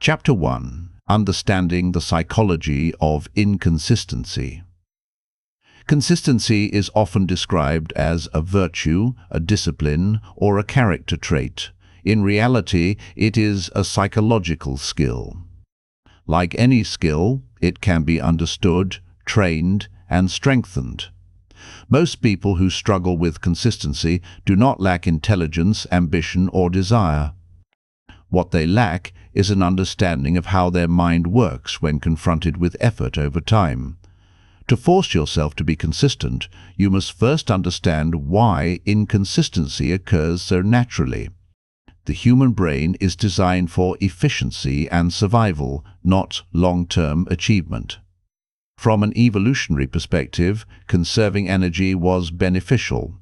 Chapter 1. Understanding the Psychology of Inconsistency. Consistency is often described as a virtue, a discipline, or a character trait. In reality, it is a psychological skill. Like any skill, it can be understood, trained, and strengthened. Most people who struggle with consistency do not lack intelligence, ambition, or desire. What they lack is an understanding of how their mind works when confronted with effort over time. To force yourself to be consistent, you must first understand why inconsistency occurs so naturally. The human brain is designed for efficiency and survival, not long-term achievement. From an evolutionary perspective, conserving energy was beneficial.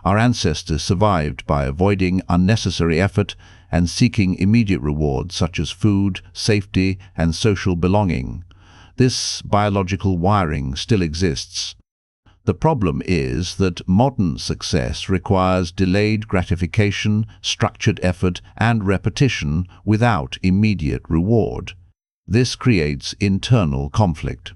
Our ancestors survived by avoiding unnecessary effort and seeking immediate rewards such as food, safety, and social belonging. This biological wiring still exists. The problem is that modern success requires delayed gratification, structured effort, and repetition without immediate reward. This creates internal conflict.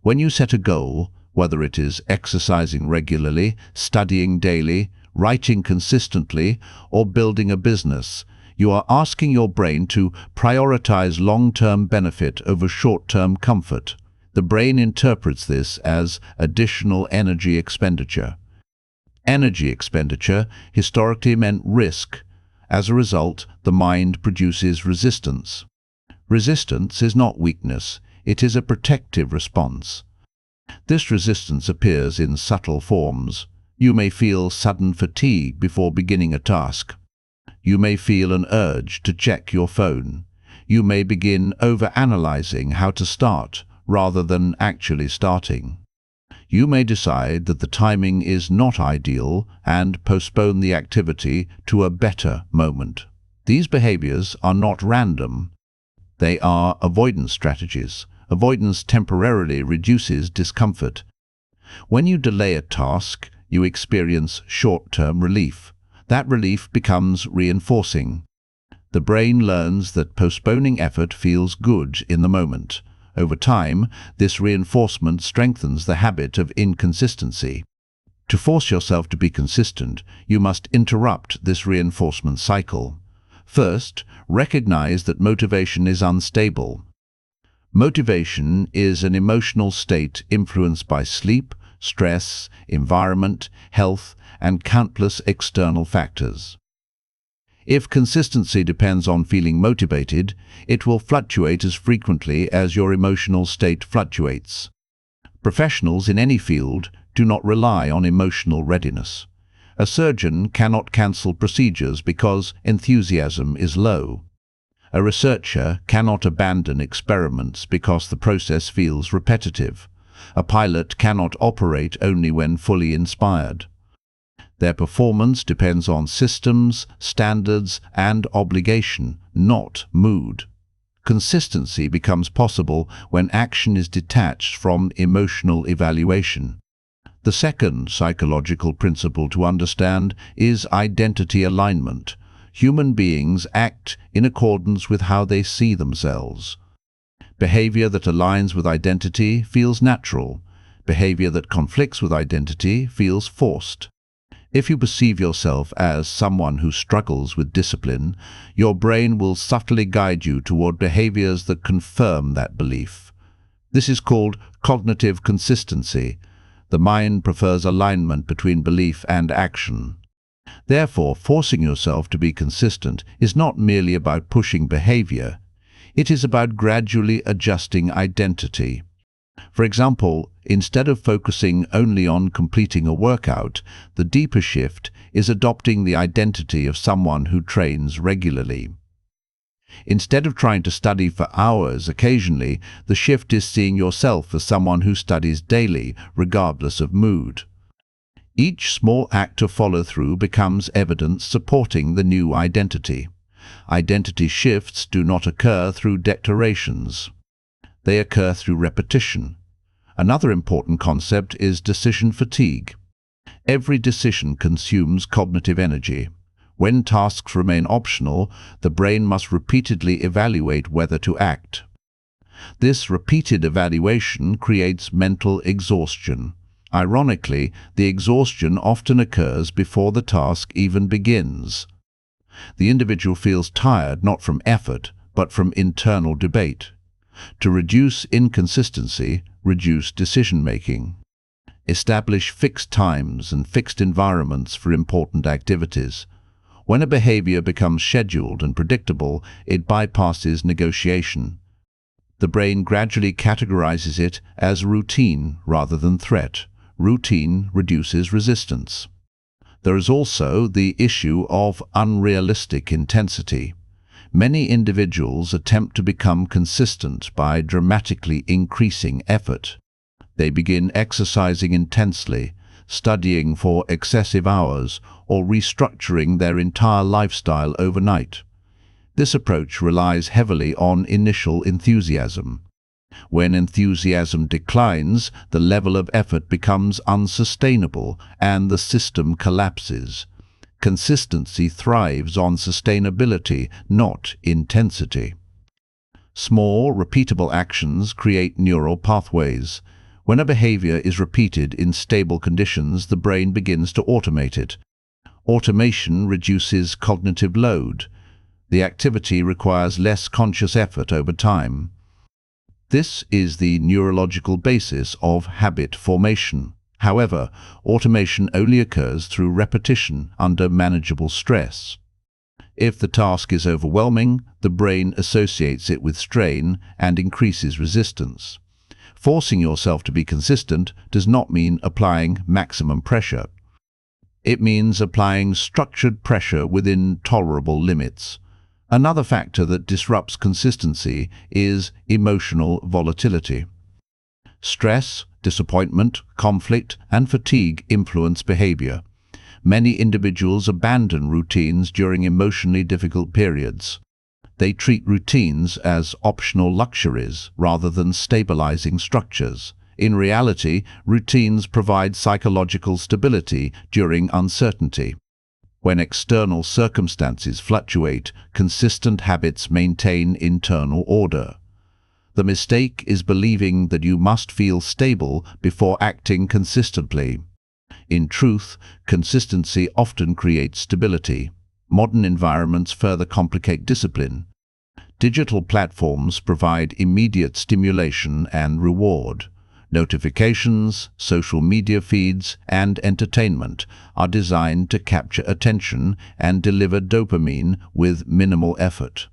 When you set a goal, whether it is exercising regularly, studying daily, writing consistently, or building a business, you are asking your brain to prioritize long-term benefit over short-term comfort. The brain interprets this as additional energy expenditure. Energy expenditure historically meant risk. As a result, the mind produces resistance. Resistance is not weakness, it is a protective response. This resistance appears in subtle forms. You may feel sudden fatigue before beginning a task. You may feel an urge to check your phone. You may begin overanalyzing how to start rather than actually starting. You may decide that the timing is not ideal and postpone the activity to a better moment. These behaviors are not random. They are avoidance strategies. Avoidance temporarily reduces discomfort. When you delay a task, you experience short-term relief. That relief becomes reinforcing. The brain learns that postponing effort feels good in the moment. Over time, this reinforcement strengthens the habit of inconsistency. To force yourself to be consistent, you must interrupt this reinforcement cycle. First, recognize that motivation is unstable. Motivation is an emotional state influenced by sleep, stress, environment, health, and countless external factors. If consistency depends on feeling motivated, it will fluctuate as frequently as your emotional state fluctuates. Professionals in any field do not rely on emotional readiness. A surgeon cannot cancel procedures because enthusiasm is low. A researcher cannot abandon experiments because the process feels repetitive. A pilot cannot operate only when fully inspired. Their performance depends on systems, standards, and obligation, not mood. Consistency becomes possible when action is detached from emotional evaluation. The second psychological principle to understand is identity alignment. Human beings act in accordance with how they see themselves. Behavior that aligns with identity feels natural. Behavior that conflicts with identity feels forced. If you perceive yourself as someone who struggles with discipline, your brain will subtly guide you toward behaviors that confirm that belief. This is called cognitive consistency. The mind prefers alignment between belief and action. Therefore, forcing yourself to be consistent is not merely about pushing behavior. It is about gradually adjusting identity. For example, instead of focusing only on completing a workout, the deeper shift is adopting the identity of someone who trains regularly. Instead of trying to study for hours occasionally, the shift is seeing yourself as someone who studies daily, regardless of mood. Each small act of follow-through becomes evidence supporting the new identity. Identity shifts do not occur through declarations. They occur through repetition. Another important concept is decision fatigue. Every decision consumes cognitive energy. When tasks remain optional, the brain must repeatedly evaluate whether to act. This repeated evaluation creates mental exhaustion. Ironically, the exhaustion often occurs before the task even begins. The individual feels tired not from effort, but from internal debate. To reduce inconsistency, reduce decision-making. Establish fixed times and fixed environments for important activities. When a behavior becomes scheduled and predictable, it bypasses negotiation. The brain gradually categorizes it as routine rather than threat. Routine reduces resistance. There is also the issue of unrealistic intensity. Many individuals attempt to become consistent by dramatically increasing effort. They begin exercising intensely, studying for excessive hours, or restructuring their entire lifestyle overnight. This approach relies heavily on initial enthusiasm. When enthusiasm declines, the level of effort becomes unsustainable and the system collapses. Consistency thrives on sustainability, not intensity. Small, repeatable actions create neural pathways. When a behavior is repeated in stable conditions, the brain begins to automate it. Automation reduces cognitive load. The activity requires less conscious effort over time. This is the neurological basis of habit formation. However, automation only occurs through repetition under manageable stress. If the task is overwhelming, the brain associates it with strain and increases resistance. Forcing yourself to be consistent does not mean applying maximum pressure. It means applying structured pressure within tolerable limits. Another factor that disrupts consistency is emotional volatility. Stress, disappointment, conflict, and fatigue influence behavior. Many individuals abandon routines during emotionally difficult periods. They treat routines as optional luxuries rather than stabilizing structures. In reality, routines provide psychological stability during uncertainty. When external circumstances fluctuate, consistent habits maintain internal order. The mistake is believing that you must feel stable before acting consistently. In truth, consistency often creates stability. Modern environments further complicate discipline. Digital platforms provide immediate stimulation and reward. Notifications, social media feeds, and entertainment are designed to capture attention and deliver dopamine with minimal effort.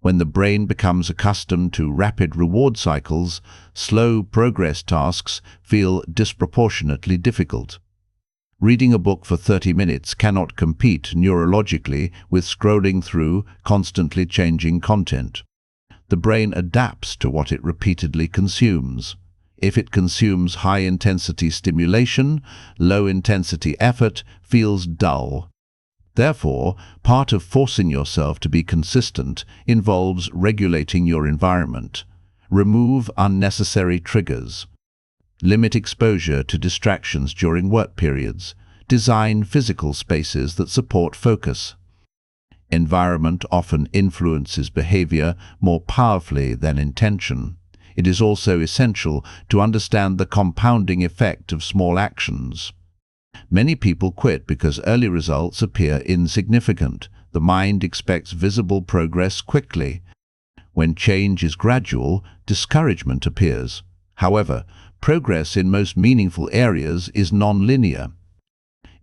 When the brain becomes accustomed to rapid reward cycles, slow progress tasks feel disproportionately difficult. Reading a book for 30 minutes cannot compete neurologically with scrolling through constantly changing content. The brain adapts to what it repeatedly consumes. If it consumes high-intensity stimulation, low-intensity effort feels dull. Therefore, part of forcing yourself to be consistent involves regulating your environment. Remove unnecessary triggers. Limit exposure to distractions during work periods. Design physical spaces that support focus. Environment often influences behavior more powerfully than intention. It is also essential to understand the compounding effect of small actions. Many people quit because early results appear insignificant. The mind expects visible progress quickly. When change is gradual, discouragement appears. However, progress in most meaningful areas is non-linear.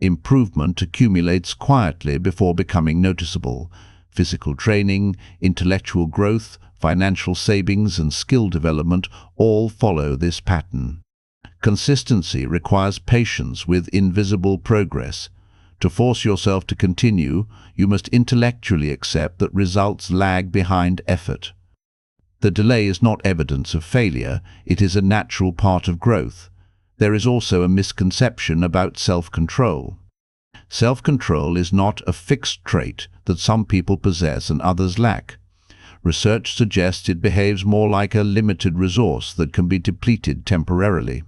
Improvement accumulates quietly before becoming noticeable. Physical training, intellectual growth, financial savings, and skill development all follow this pattern. Consistency requires patience with invisible progress. To force yourself to continue, you must intellectually accept that results lag behind effort. The delay is not evidence of failure, it is a natural part of growth. There is also a misconception about self-control. Self-control is not a fixed trait that some people possess and others lack. Research suggests it behaves more like a limited resource that can be depleted temporarily.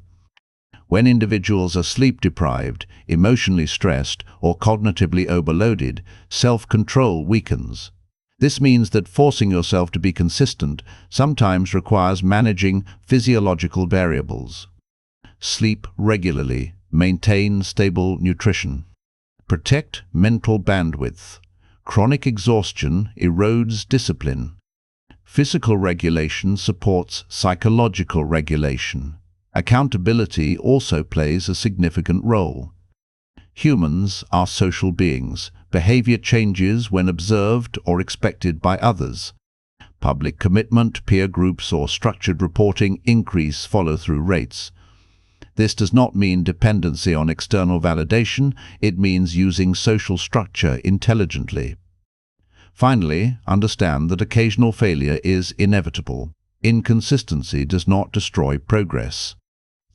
When individuals are sleep-deprived, emotionally stressed, or cognitively overloaded, self-control weakens. This means that forcing yourself to be consistent sometimes requires managing physiological variables. Sleep regularly. Maintain stable nutrition. Protect mental bandwidth. Chronic exhaustion erodes discipline. Physical regulation supports psychological regulation. Accountability also plays a significant role. Humans are social beings. Behavior changes when observed or expected by others. Public commitment, peer groups, or structured reporting increase follow-through rates. This does not mean dependency on external validation, it means using social structure intelligently. Finally, understand that occasional failure is inevitable. Inconsistency does not destroy progress.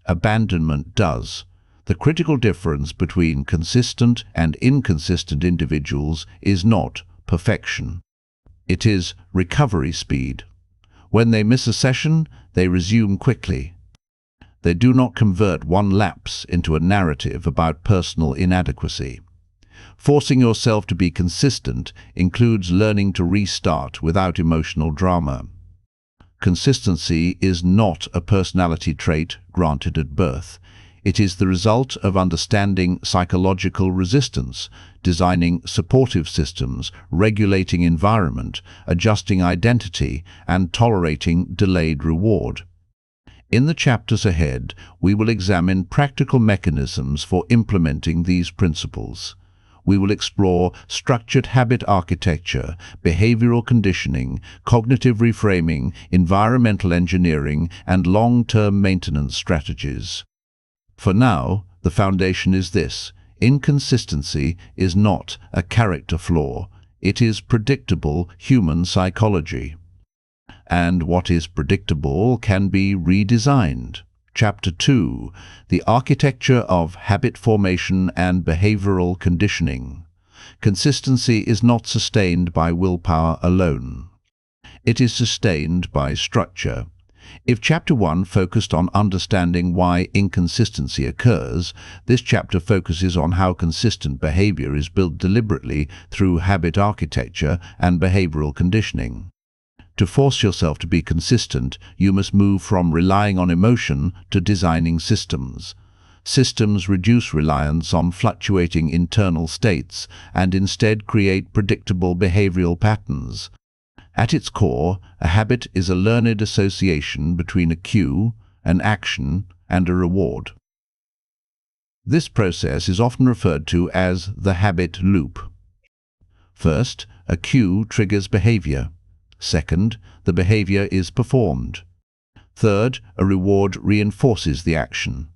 Abandonment does. The critical difference between consistent and inconsistent individuals is not perfection. It is recovery speed. When they miss a session, they resume quickly. They do not convert one lapse into a narrative about personal inadequacy. Forcing yourself to be consistent includes learning to restart without emotional drama. Consistency is not a personality trait granted at birth. It is the result of understanding psychological resistance, designing supportive systems, regulating environment, adjusting identity, and tolerating delayed reward. In the chapters ahead, we will examine practical mechanisms for implementing these principles. We will explore structured habit architecture, behavioral conditioning, cognitive reframing, environmental engineering, and long-term maintenance strategies. For now, the foundation is this: inconsistency is not a character flaw, it is predictable human psychology. And what is predictable can be redesigned. Chapter 2: The Architecture of Habit Formation and Behavioral Conditioning. Consistency is not sustained by willpower alone. It is sustained by structure. If Chapter 1 focused on understanding why inconsistency occurs, this chapter focuses on how consistent behavior is built deliberately through habit architecture and behavioral conditioning. To force yourself to be consistent, you must move from relying on emotion to designing systems. Systems reduce reliance on fluctuating internal states and instead create predictable behavioral patterns. At its core, a habit is a learned association between a cue, an action, and a reward. This process is often referred to as the habit loop. First, a cue triggers behavior. Second, the behavior is performed. Third, a reward reinforces the action.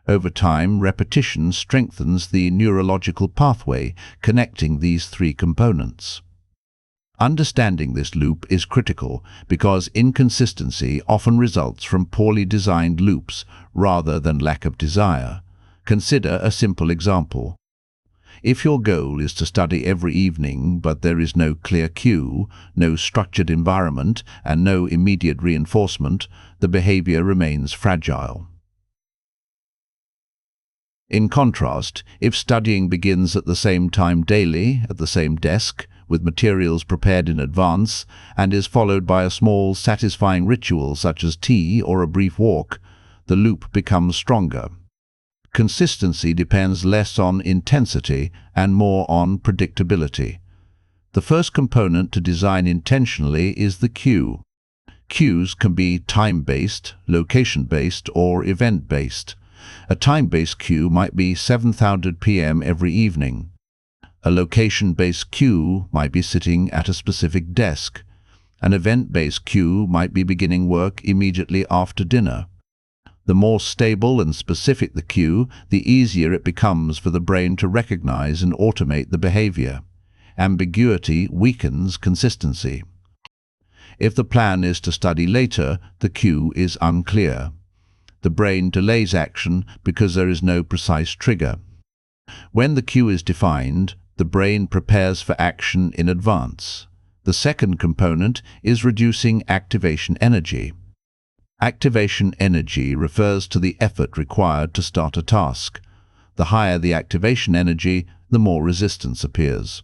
Over time, repetition strengthens the neurological pathway connecting these three components. Understanding this loop is critical because inconsistency often results from poorly designed loops rather than lack of desire. Consider a simple example. If your goal is to study every evening but there is no clear cue, no structured environment, and no immediate reinforcement, the behavior remains fragile. In contrast, if studying begins at the same time daily, at the same desk, with materials prepared in advance, and is followed by a small, satisfying ritual such as tea or a brief walk, the loop becomes stronger. Consistency depends less on intensity and more on predictability. The first component to design intentionally is the cue. Cues can be time-based, location-based, or event-based. A time-based cue might be 7:00 p.m. every evening. A location-based cue might be sitting at a specific desk. An event-based cue might be beginning work immediately after dinner. The more stable and specific the cue, the easier it becomes for the brain to recognize and automate the behavior. Ambiguity weakens consistency. If the plan is to study later, the cue is unclear. The brain delays action because there is no precise trigger. When the cue is defined, the brain prepares for action in advance. The second component is reducing activation energy. Activation energy refers to the effort required to start a task. The higher the activation energy, the more resistance appears.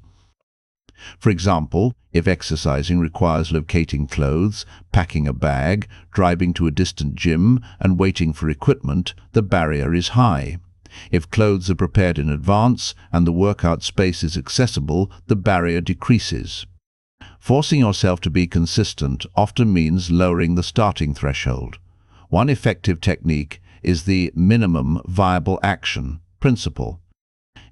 For example, if exercising requires locating clothes, packing a bag, driving to a distant gym, and waiting for equipment, the barrier is high. If clothes are prepared in advance and the workout space is accessible, the barrier decreases. Forcing yourself to be consistent often means lowering the starting threshold. One effective technique is the minimum viable action principle.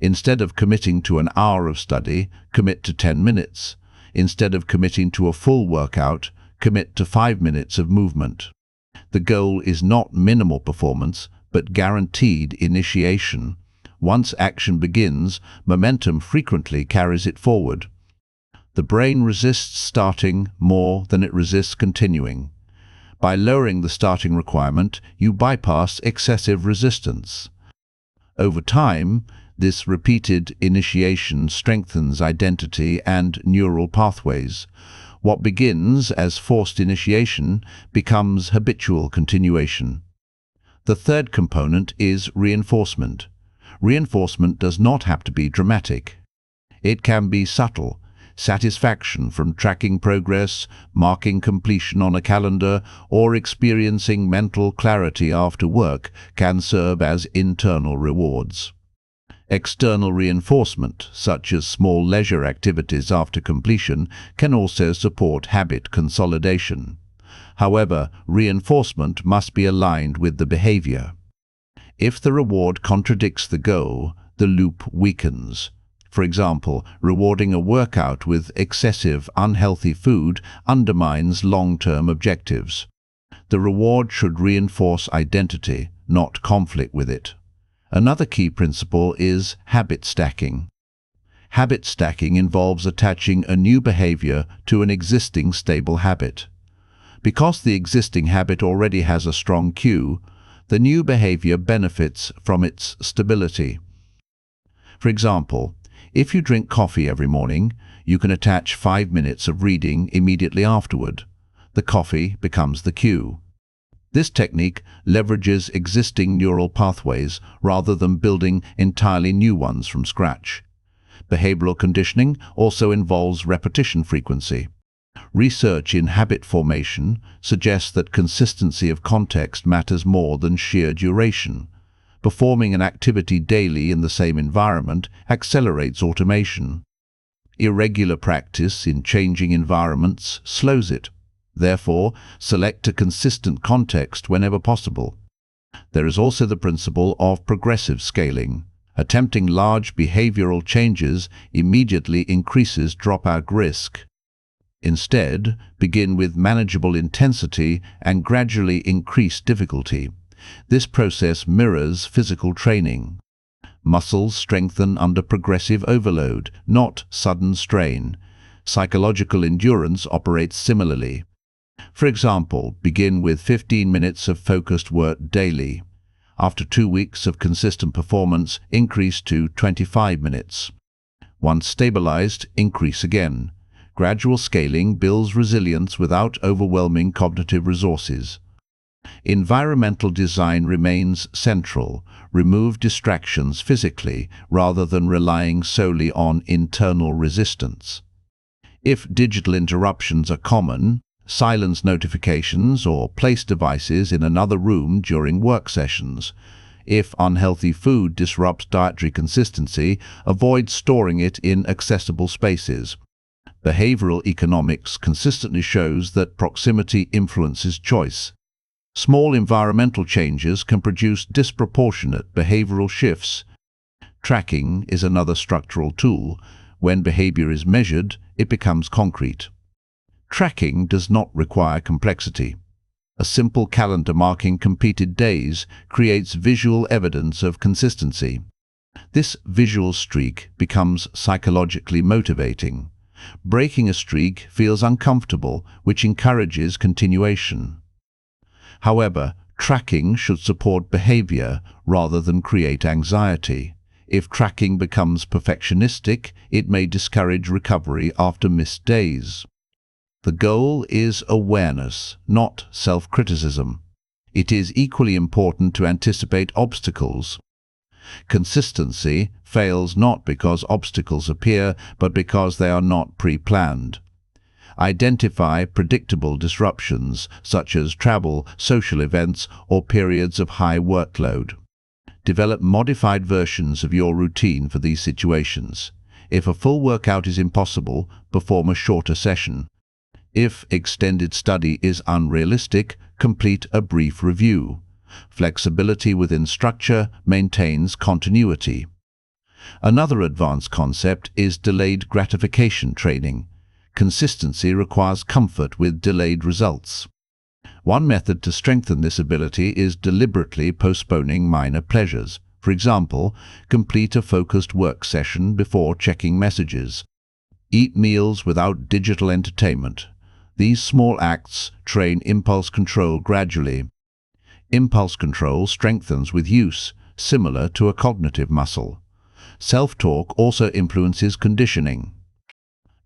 Instead of committing to an hour of study, commit to 10 minutes. Instead of committing to a full workout, commit to 5 minutes of movement. The goal is not minimal performance, but guaranteed initiation. Once action begins, momentum frequently carries it forward. The brain resists starting more than it resists continuing. By lowering the starting requirement, you bypass excessive resistance. Over time, this repeated initiation strengthens identity and neural pathways. What begins as forced initiation becomes habitual continuation. The third component is reinforcement. Reinforcement does not have to be dramatic. It can be subtle. Satisfaction from tracking progress, marking completion on a calendar, or experiencing mental clarity after work can serve as internal rewards. External reinforcement, such as small leisure activities after completion, can also support habit consolidation. However, reinforcement must be aligned with the behavior. If the reward contradicts the goal, the loop weakens. For example, rewarding a workout with excessive unhealthy food undermines long-term objectives. The reward should reinforce identity, not conflict with it. Another key principle is habit stacking. Habit stacking involves attaching a new behavior to an existing stable habit. Because the existing habit already has a strong cue, the new behavior benefits from its stability. For example, if you drink coffee every morning, you can attach 5 minutes of reading immediately afterward. The coffee becomes the cue. This technique leverages existing neural pathways rather than building entirely new ones from scratch. Behavioral conditioning also involves repetition frequency. Research in habit formation suggests that consistency of context matters more than sheer duration. Performing an activity daily in the same environment accelerates automation. Irregular practice in changing environments slows it. Therefore, select a consistent context whenever possible. There is also the principle of progressive scaling. Attempting large behavioral changes immediately increases dropout risk. Instead, begin with manageable intensity and gradually increase difficulty. This process mirrors physical training. Muscles strengthen under progressive overload, not sudden strain. Psychological endurance operates similarly. For example, begin with 15 minutes of focused work daily. After 2 weeks of consistent performance, increase to 25 minutes. Once stabilized, increase again. Gradual scaling builds resilience without overwhelming cognitive resources. Environmental design remains central. Remove distractions physically rather than relying solely on internal resistance. If digital interruptions are common, silence notifications or place devices in another room during work sessions. If unhealthy food disrupts dietary consistency, avoid storing it in accessible spaces. Behavioral economics consistently shows that proximity influences choice. Small environmental changes can produce disproportionate behavioral shifts. Tracking is another structural tool. When behavior is measured, it becomes concrete. Tracking does not require complexity. A simple calendar marking completed days creates visual evidence of consistency. This visual streak becomes psychologically motivating. Breaking a streak feels uncomfortable, which encourages continuation. However, tracking should support behavior rather than create anxiety. If tracking becomes perfectionistic, it may discourage recovery after missed days. The goal is awareness, not self-criticism. It is equally important to anticipate obstacles. Consistency fails not because obstacles appear, but because they are not pre-planned. Identify predictable disruptions, such as travel, social events, or periods of high workload. Develop modified versions of your routine for these situations. If a full workout is impossible, perform a shorter session. If extended study is unrealistic, complete a brief review. Flexibility within structure maintains continuity. Another advanced concept is delayed gratification training. Consistency requires comfort with delayed results. One method to strengthen this ability is deliberately postponing minor pleasures. For example, complete a focused work session before checking messages. Eat meals without digital entertainment. These small acts train impulse control gradually. Impulse control strengthens with use, similar to a cognitive muscle. Self-talk also influences conditioning.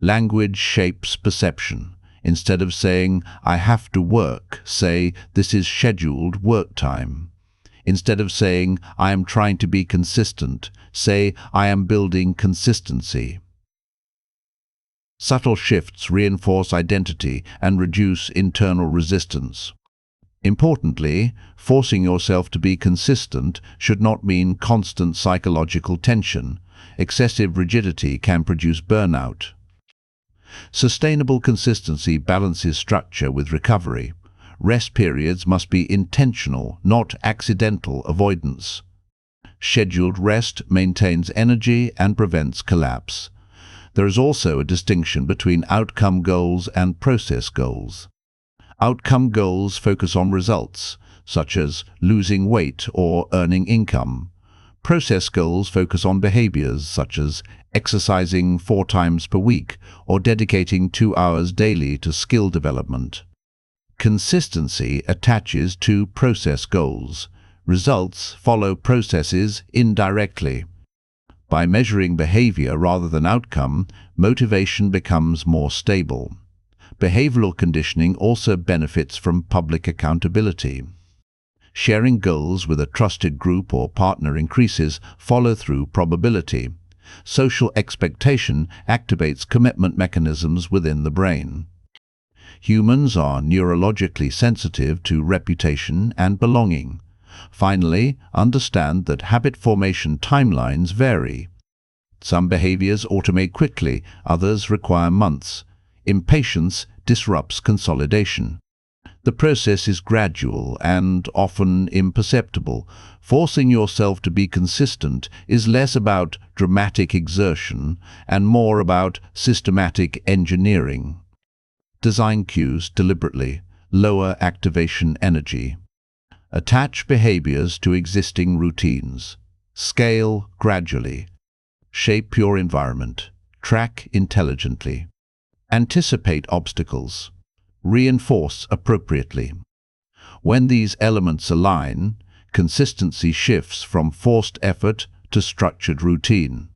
Language shapes perception. Instead of saying, "I have to work," say, "This is scheduled work time." Instead of saying, "I am trying to be consistent," say, "I am building consistency." Subtle shifts reinforce identity and reduce internal resistance. Importantly, forcing yourself to be consistent should not mean constant psychological tension. Excessive rigidity can produce burnout. Sustainable consistency balances structure with recovery. Rest periods must be intentional, not accidental avoidance. Scheduled rest maintains energy and prevents collapse. There is also a distinction between outcome goals and process goals. Outcome goals focus on results, such as losing weight or earning income. Process goals focus on behaviors, such as exercising 4 times per week or dedicating 2 hours daily to skill development. Consistency attaches to process goals. Results follow processes indirectly. By measuring behavior rather than outcome, motivation becomes more stable. Behavioral conditioning also benefits from public accountability. Sharing goals with a trusted group or partner increases follow-through probability. Social expectation activates commitment mechanisms within the brain. Humans are neurologically sensitive to reputation and belonging. Finally, understand that habit formation timelines vary. Some behaviors automate quickly, others require months. Impatience disrupts consolidation. The process is gradual and often imperceptible. Forcing yourself to be consistent is less about dramatic exertion and more about systematic engineering. Design cues deliberately, lower activation energy. Attach behaviors to existing routines. Scale gradually. Shape your environment. Track intelligently. Anticipate obstacles. Reinforce appropriately. When these elements align, consistency shifts from forced effort to structured routine.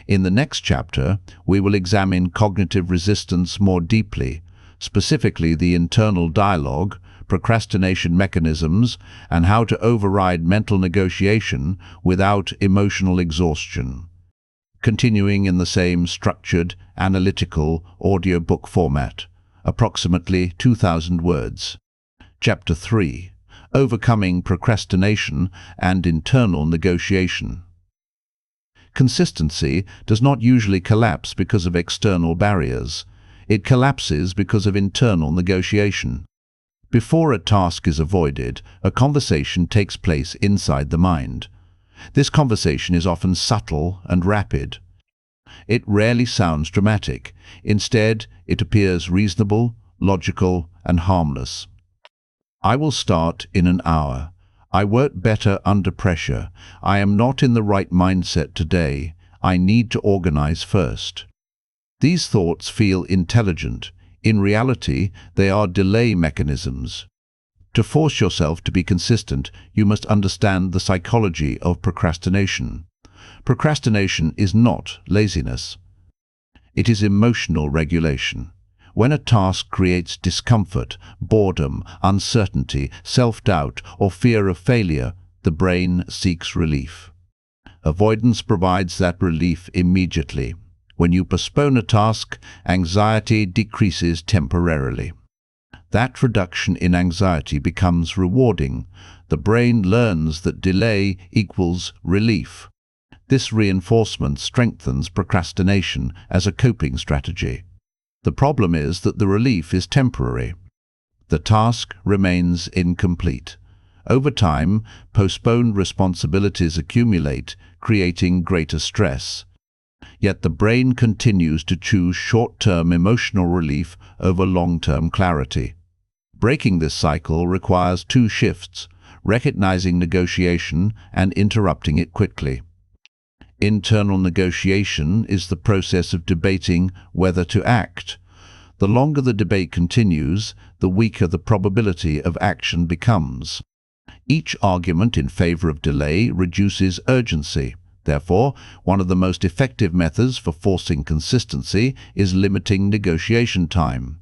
In the next chapter, we will examine cognitive resistance more deeply, specifically the internal dialogue, procrastination mechanisms, and how to override mental negotiation without emotional exhaustion. Continuing in the same structured, analytical audiobook format, approximately 2,000 words. Chapter 3. Overcoming procrastination and internal negotiation. Consistency does not usually collapse because of external barriers. It collapses because of internal negotiation. Before a task is avoided, a conversation takes place inside the mind. This conversation is often subtle and rapid. It rarely sounds dramatic. Instead, it appears reasonable, logical, and harmless. I will start in an hour. I work better under pressure. I am not in the right mindset today. I need to organize first. These thoughts feel intelligent. In reality, they are delay mechanisms. To force yourself to be consistent, you must understand the psychology of procrastination. Procrastination is not laziness. It is emotional regulation. When a task creates discomfort, boredom, uncertainty, self-doubt, or fear of failure, the brain seeks relief. Avoidance provides that relief immediately. When you postpone a task, anxiety decreases temporarily. That reduction in anxiety becomes rewarding. The brain learns that delay equals relief. This reinforcement strengthens procrastination as a coping strategy. The problem is that the relief is temporary. The task remains incomplete. Over time, postponed responsibilities accumulate, creating greater stress. Yet the brain continues to choose short-term emotional relief over long-term clarity. Breaking this cycle requires two shifts: recognizing negotiation and interrupting it quickly. Internal negotiation is the process of debating whether to act. The longer the debate continues, the weaker the probability of action becomes. Each argument in favor of delay reduces urgency. Therefore, one of the most effective methods for forcing consistency is limiting negotiation time.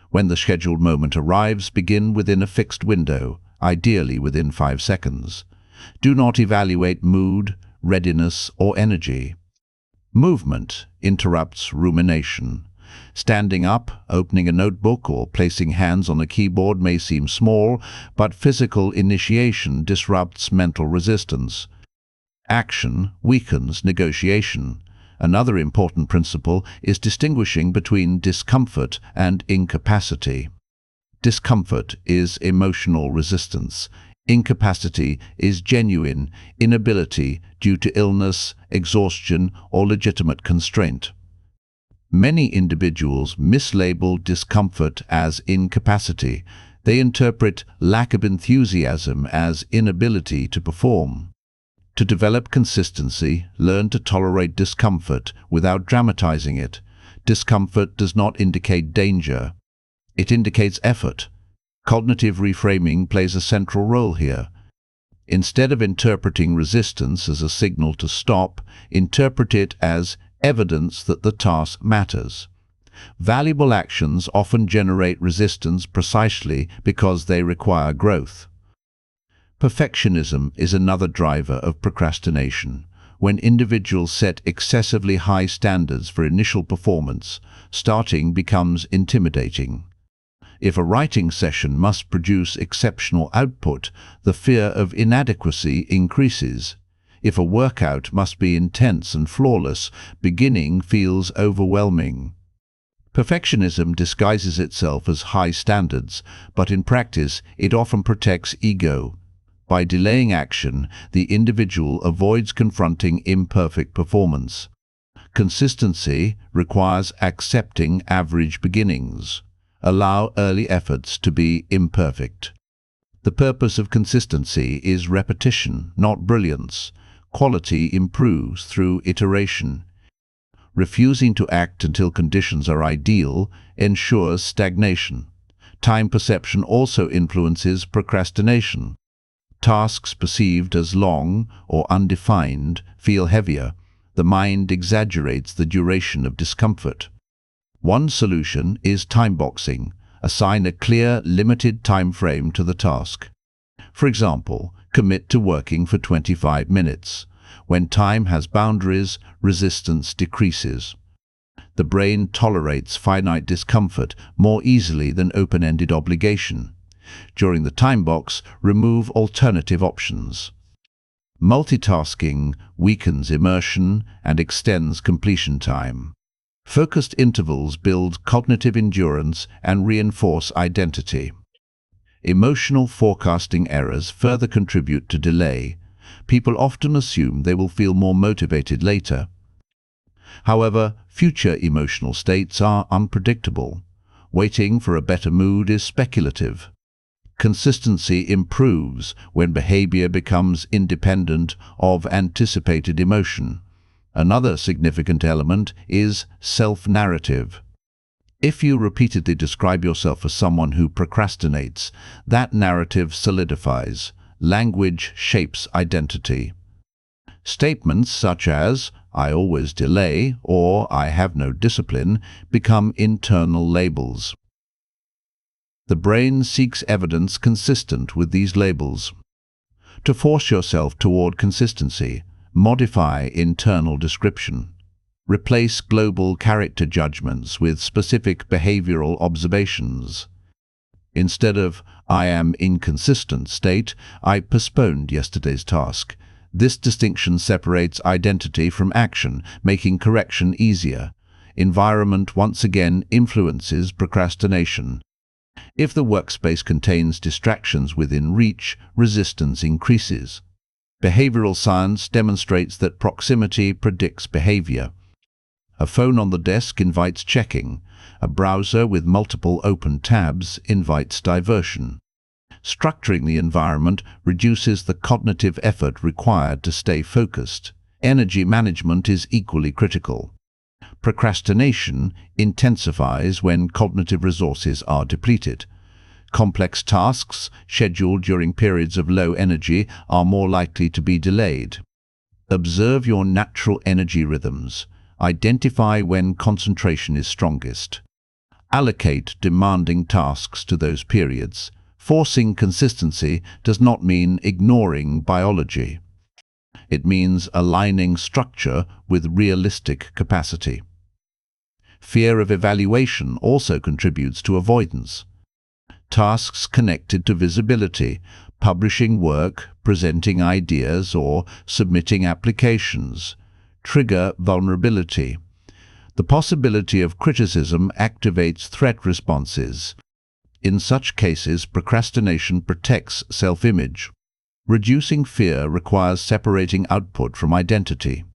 When the scheduled moment arrives, begin within a fixed window, ideally within 5 seconds. Do not evaluate mood, readiness, or energy. Movement interrupts rumination. Standing up, opening a notebook, or placing hands on a keyboard may seem small, but physical initiation disrupts mental resistance. Action weakens negotiation. Another important principle is distinguishing between discomfort and incapacity. Discomfort is emotional resistance. Incapacity is genuine inability due to illness, exhaustion, or legitimate constraint. Many individuals mislabel discomfort as incapacity. They interpret lack of enthusiasm as inability to perform. To develop consistency, learn to tolerate discomfort without dramatizing it. Discomfort does not indicate danger. It indicates effort. Cognitive reframing plays a central role here. Instead of interpreting resistance as a signal to stop, interpret it as evidence that the task matters. Valuable actions often generate resistance precisely because they require growth. Perfectionism is another driver of procrastination. When individuals set excessively high standards for initial performance, starting becomes intimidating. If a writing session must produce exceptional output, the fear of inadequacy increases. If a workout must be intense and flawless, beginning feels overwhelming. Perfectionism disguises itself as high standards, but in practice it often protects ego. By delaying action, the individual avoids confronting imperfect performance. Consistency requires accepting average beginnings. Allow early efforts to be imperfect. The purpose of consistency is repetition, not brilliance. Quality improves through iteration. Refusing to act until conditions are ideal ensures stagnation. Time perception also influences procrastination. Tasks perceived as long or undefined feel heavier. The mind exaggerates the duration of discomfort. One solution is time boxing. Assign a clear, limited time frame to the task. For example, commit to working for 25 minutes. When time has boundaries, resistance decreases. The brain tolerates finite discomfort more easily than open-ended obligation. During the time box, remove alternative options. Multitasking weakens immersion and extends completion time. Focused intervals build cognitive endurance and reinforce identity. Emotional forecasting errors further contribute to delay. People often assume they will feel more motivated later. However, future emotional states are unpredictable. Waiting for a better mood is speculative. Consistency improves when behavior becomes independent of anticipated emotion. Another significant element is self-narrative. If you repeatedly describe yourself as someone who procrastinates, that narrative solidifies. Language shapes identity. Statements such as, I always delay, or I have no discipline become internal labels. The brain seeks evidence consistent with these labels. To force yourself toward consistency, modify internal description. Replace global character judgments with specific behavioral observations. Instead of "I am inconsistent," state "I postponed yesterday's task." This distinction separates identity from action, making correction easier. Environment once again influences procrastination. If the workspace contains distractions within reach, resistance increases. Behavioral science demonstrates that proximity predicts behavior. A phone on the desk invites checking. A browser with multiple open tabs invites diversion. Structuring the environment reduces the cognitive effort required to stay focused. Energy management is equally critical. Procrastination intensifies when cognitive resources are depleted. Complex tasks scheduled during periods of low energy are more likely to be delayed. Observe your natural energy rhythms. Identify when concentration is strongest. Allocate demanding tasks to those periods. Forcing consistency does not mean ignoring biology. It means aligning structure with realistic capacity. Fear of evaluation also contributes to avoidance. Tasks connected to visibility, publishing work, presenting ideas, or submitting applications, trigger vulnerability. The possibility of criticism activates threat responses. In such cases, procrastination protects self-image. Reducing fear requires separating output from identity.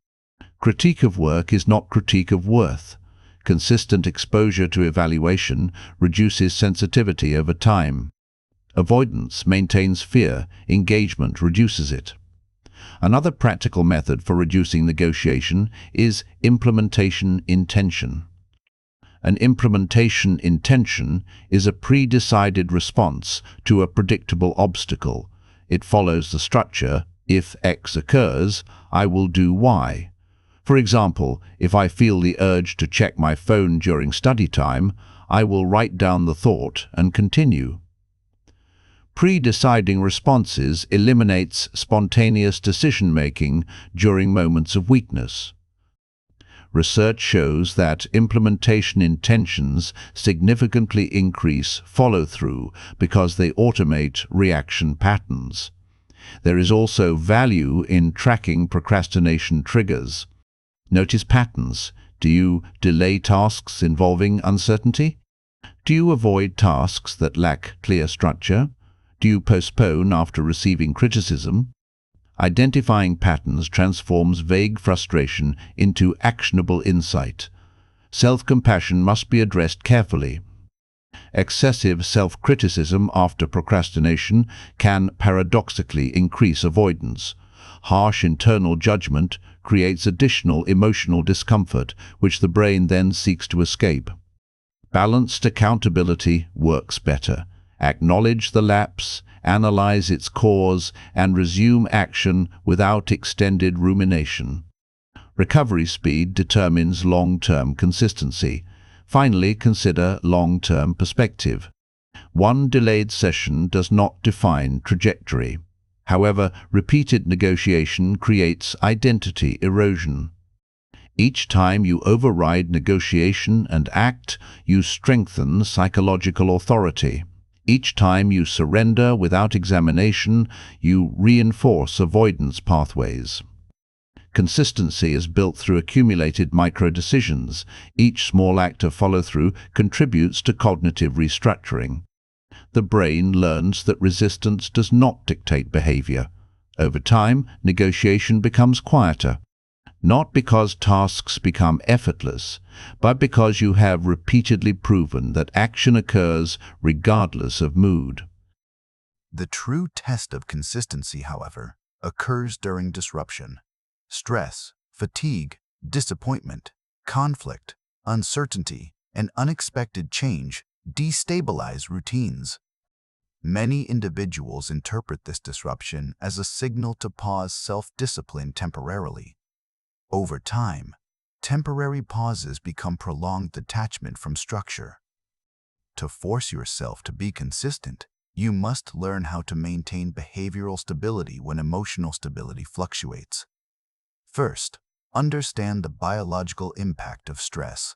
Critique of work is not critique of worth. Consistent exposure to evaluation reduces sensitivity over time. Avoidance maintains fear, engagement reduces it. Another practical method for reducing negotiation is implementation intention. An implementation intention is a pre-decided response to a predictable obstacle. It follows the structure: if X occurs, I will do Y. For example, if I feel the urge to check my phone during study time, I will write down the thought and continue. Pre-deciding responses eliminates spontaneous decision-making during moments of weakness. Research shows that implementation intentions significantly increase follow-through because they automate reaction patterns. There is also value in tracking procrastination triggers. Notice patterns. Do you delay tasks involving uncertainty? Do you avoid tasks that lack clear structure? Do you postpone after receiving criticism? Identifying patterns transforms vague frustration into actionable insight. Self-compassion must be addressed carefully. Excessive self-criticism after procrastination can paradoxically increase avoidance. Harsh internal judgment creates additional emotional discomfort, which the brain then seeks to escape. Balanced accountability works better. Acknowledge the lapse, analyze its cause, and resume action without extended rumination. Recovery speed determines long-term consistency. Finally, consider long-term perspective. One delayed session does not define trajectory. However, repeated negotiation creates identity erosion. Each time you override negotiation and act, you strengthen psychological authority. Each time you surrender without examination, you reinforce avoidance pathways. Consistency is built through accumulated micro-decisions. Each small act of follow-through contributes to cognitive restructuring. The brain learns that resistance does not dictate behavior. Over time, negotiation becomes quieter. Not because tasks become effortless, but because you have repeatedly proven that action occurs regardless of mood. The true test of consistency, however, occurs during disruption. Stress, fatigue, disappointment, conflict, uncertainty, and unexpected change destabilize routines. Many individuals interpret this disruption as a signal to pause self-discipline temporarily. Over time, temporary pauses become prolonged detachment from structure. To force yourself to be consistent, you must learn how to maintain behavioral stability when emotional stability fluctuates. First, understand the biological impact of stress.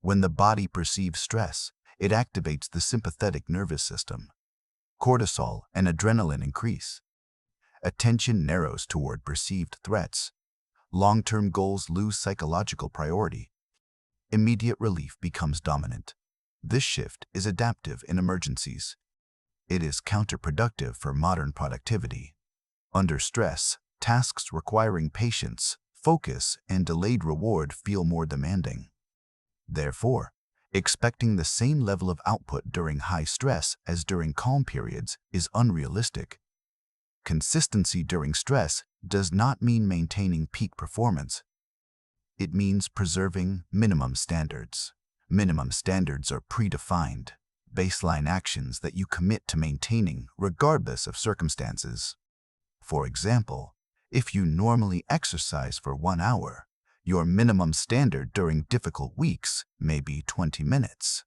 When the body perceives stress, it activates the sympathetic nervous system. Cortisol and adrenaline increase. Attention narrows toward perceived threats. Long-term goals lose psychological priority. Immediate relief becomes dominant. This shift is adaptive in emergencies. It is counterproductive for modern productivity. Under stress, tasks requiring patience, focus, and delayed reward feel more demanding. Therefore, expecting the same level of output during high stress as during calm periods is unrealistic. Consistency during stress does not mean maintaining peak performance. It means preserving minimum standards. Minimum standards are predefined, baseline actions that you commit to maintaining regardless of circumstances. For example, if you normally exercise for 1 hour, your minimum standard during difficult weeks may be 20 minutes.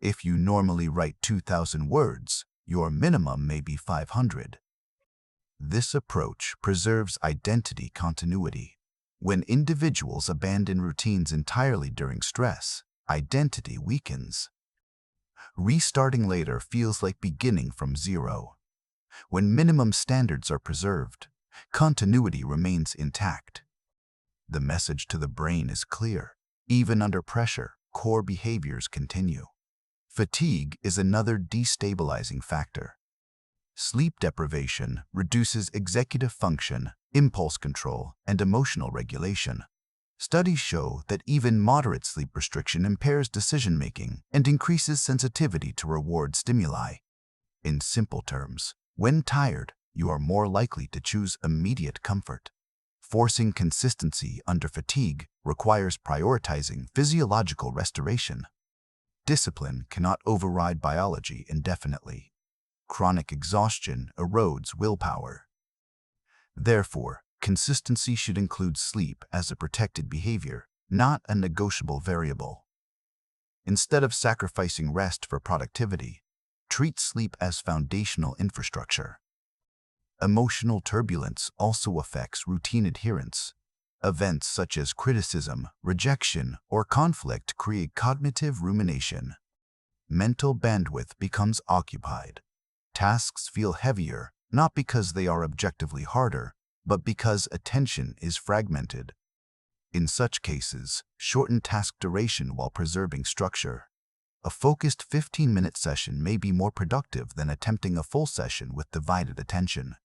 If you normally write 2,000 words, your minimum may be 500. This approach preserves identity continuity. When individuals abandon routines entirely during stress, identity weakens. Restarting later feels like beginning from zero. When minimum standards are preserved, continuity remains intact. The message to the brain is clear. Even under pressure, core behaviors continue. Fatigue is another destabilizing factor. Sleep deprivation reduces executive function, impulse control, and emotional regulation. Studies show that even moderate sleep restriction impairs decision-making and increases sensitivity to reward stimuli. In simple terms, when tired, you are more likely to choose immediate comfort. Forcing consistency under fatigue requires prioritizing physiological restoration. Discipline cannot override biology indefinitely. Chronic exhaustion erodes willpower. Therefore, consistency should include sleep as a protected behavior, not a negotiable variable. Instead of sacrificing rest for productivity, treat sleep as foundational infrastructure. Emotional turbulence also affects routine adherence. Events such as criticism, rejection, or conflict create cognitive rumination. Mental bandwidth becomes occupied. Tasks feel heavier, not because they are objectively harder, but because attention is fragmented. In such cases, shorten task duration while preserving structure. A focused 15-minute session may be more productive than attempting a full session with divided attention.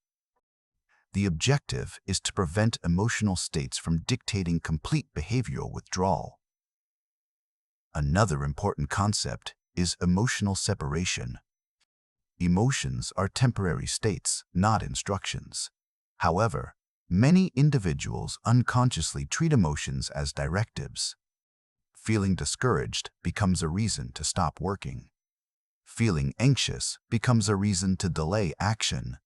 The objective is to prevent emotional states from dictating complete behavioral withdrawal. Another important concept is emotional separation. Emotions are temporary states, not instructions. However, many individuals unconsciously treat emotions as directives. Feeling discouraged becomes a reason to stop working. Feeling anxious becomes a reason to delay action.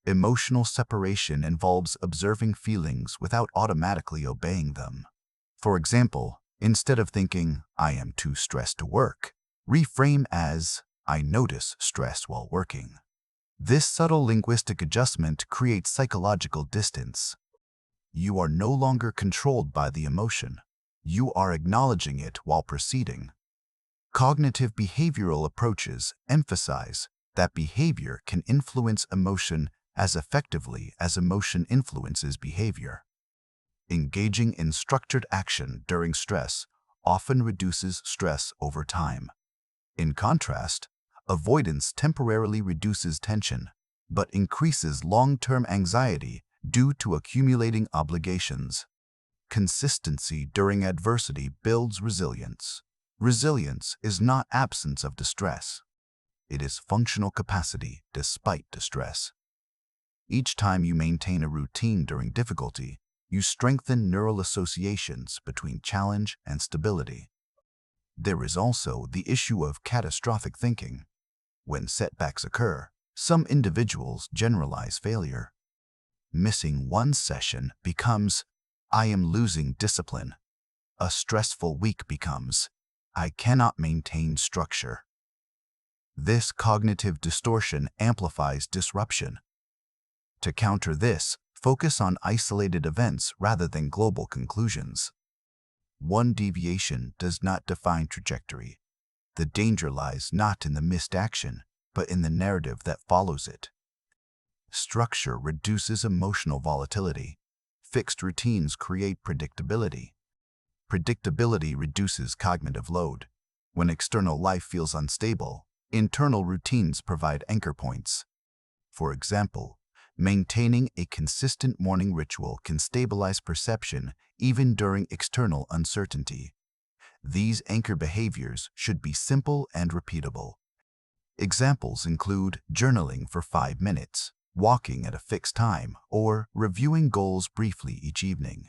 Emotional separation involves observing feelings without automatically obeying them. For example, instead of thinking, "I am too stressed to work," reframe as, "I notice stress while working." This subtle linguistic adjustment creates psychological distance. You are no longer controlled by the emotion. You are acknowledging it while proceeding. Cognitive behavioral approaches emphasize that behavior can influence emotion as effectively as emotion influences behavior. Engaging in structured action during stress often reduces stress over time. In contrast, avoidance temporarily reduces tension, but increases long-term anxiety due to accumulating obligations. Consistency during adversity builds resilience. Resilience is not absence of distress. It is functional capacity despite distress. Each time you maintain a routine during difficulty, you strengthen neural associations between challenge and stability. There is also the issue of catastrophic thinking. When setbacks occur, some individuals generalize failure. Missing one session becomes, I am losing discipline. A stressful week becomes, I cannot maintain structure. This cognitive distortion amplifies disruption. To counter this, focus on isolated events rather than global conclusions. One deviation does not define trajectory. The danger lies not in the missed action, but in the narrative that follows it. Structure reduces emotional volatility. Fixed routines create predictability. Predictability reduces cognitive load. When external life feels unstable, internal routines provide anchor points. For example, maintaining a consistent morning ritual can stabilize perception even during external uncertainty. These anchor behaviors should be simple and repeatable. Examples include journaling for 5 minutes, walking at a fixed time, or reviewing goals briefly each evening.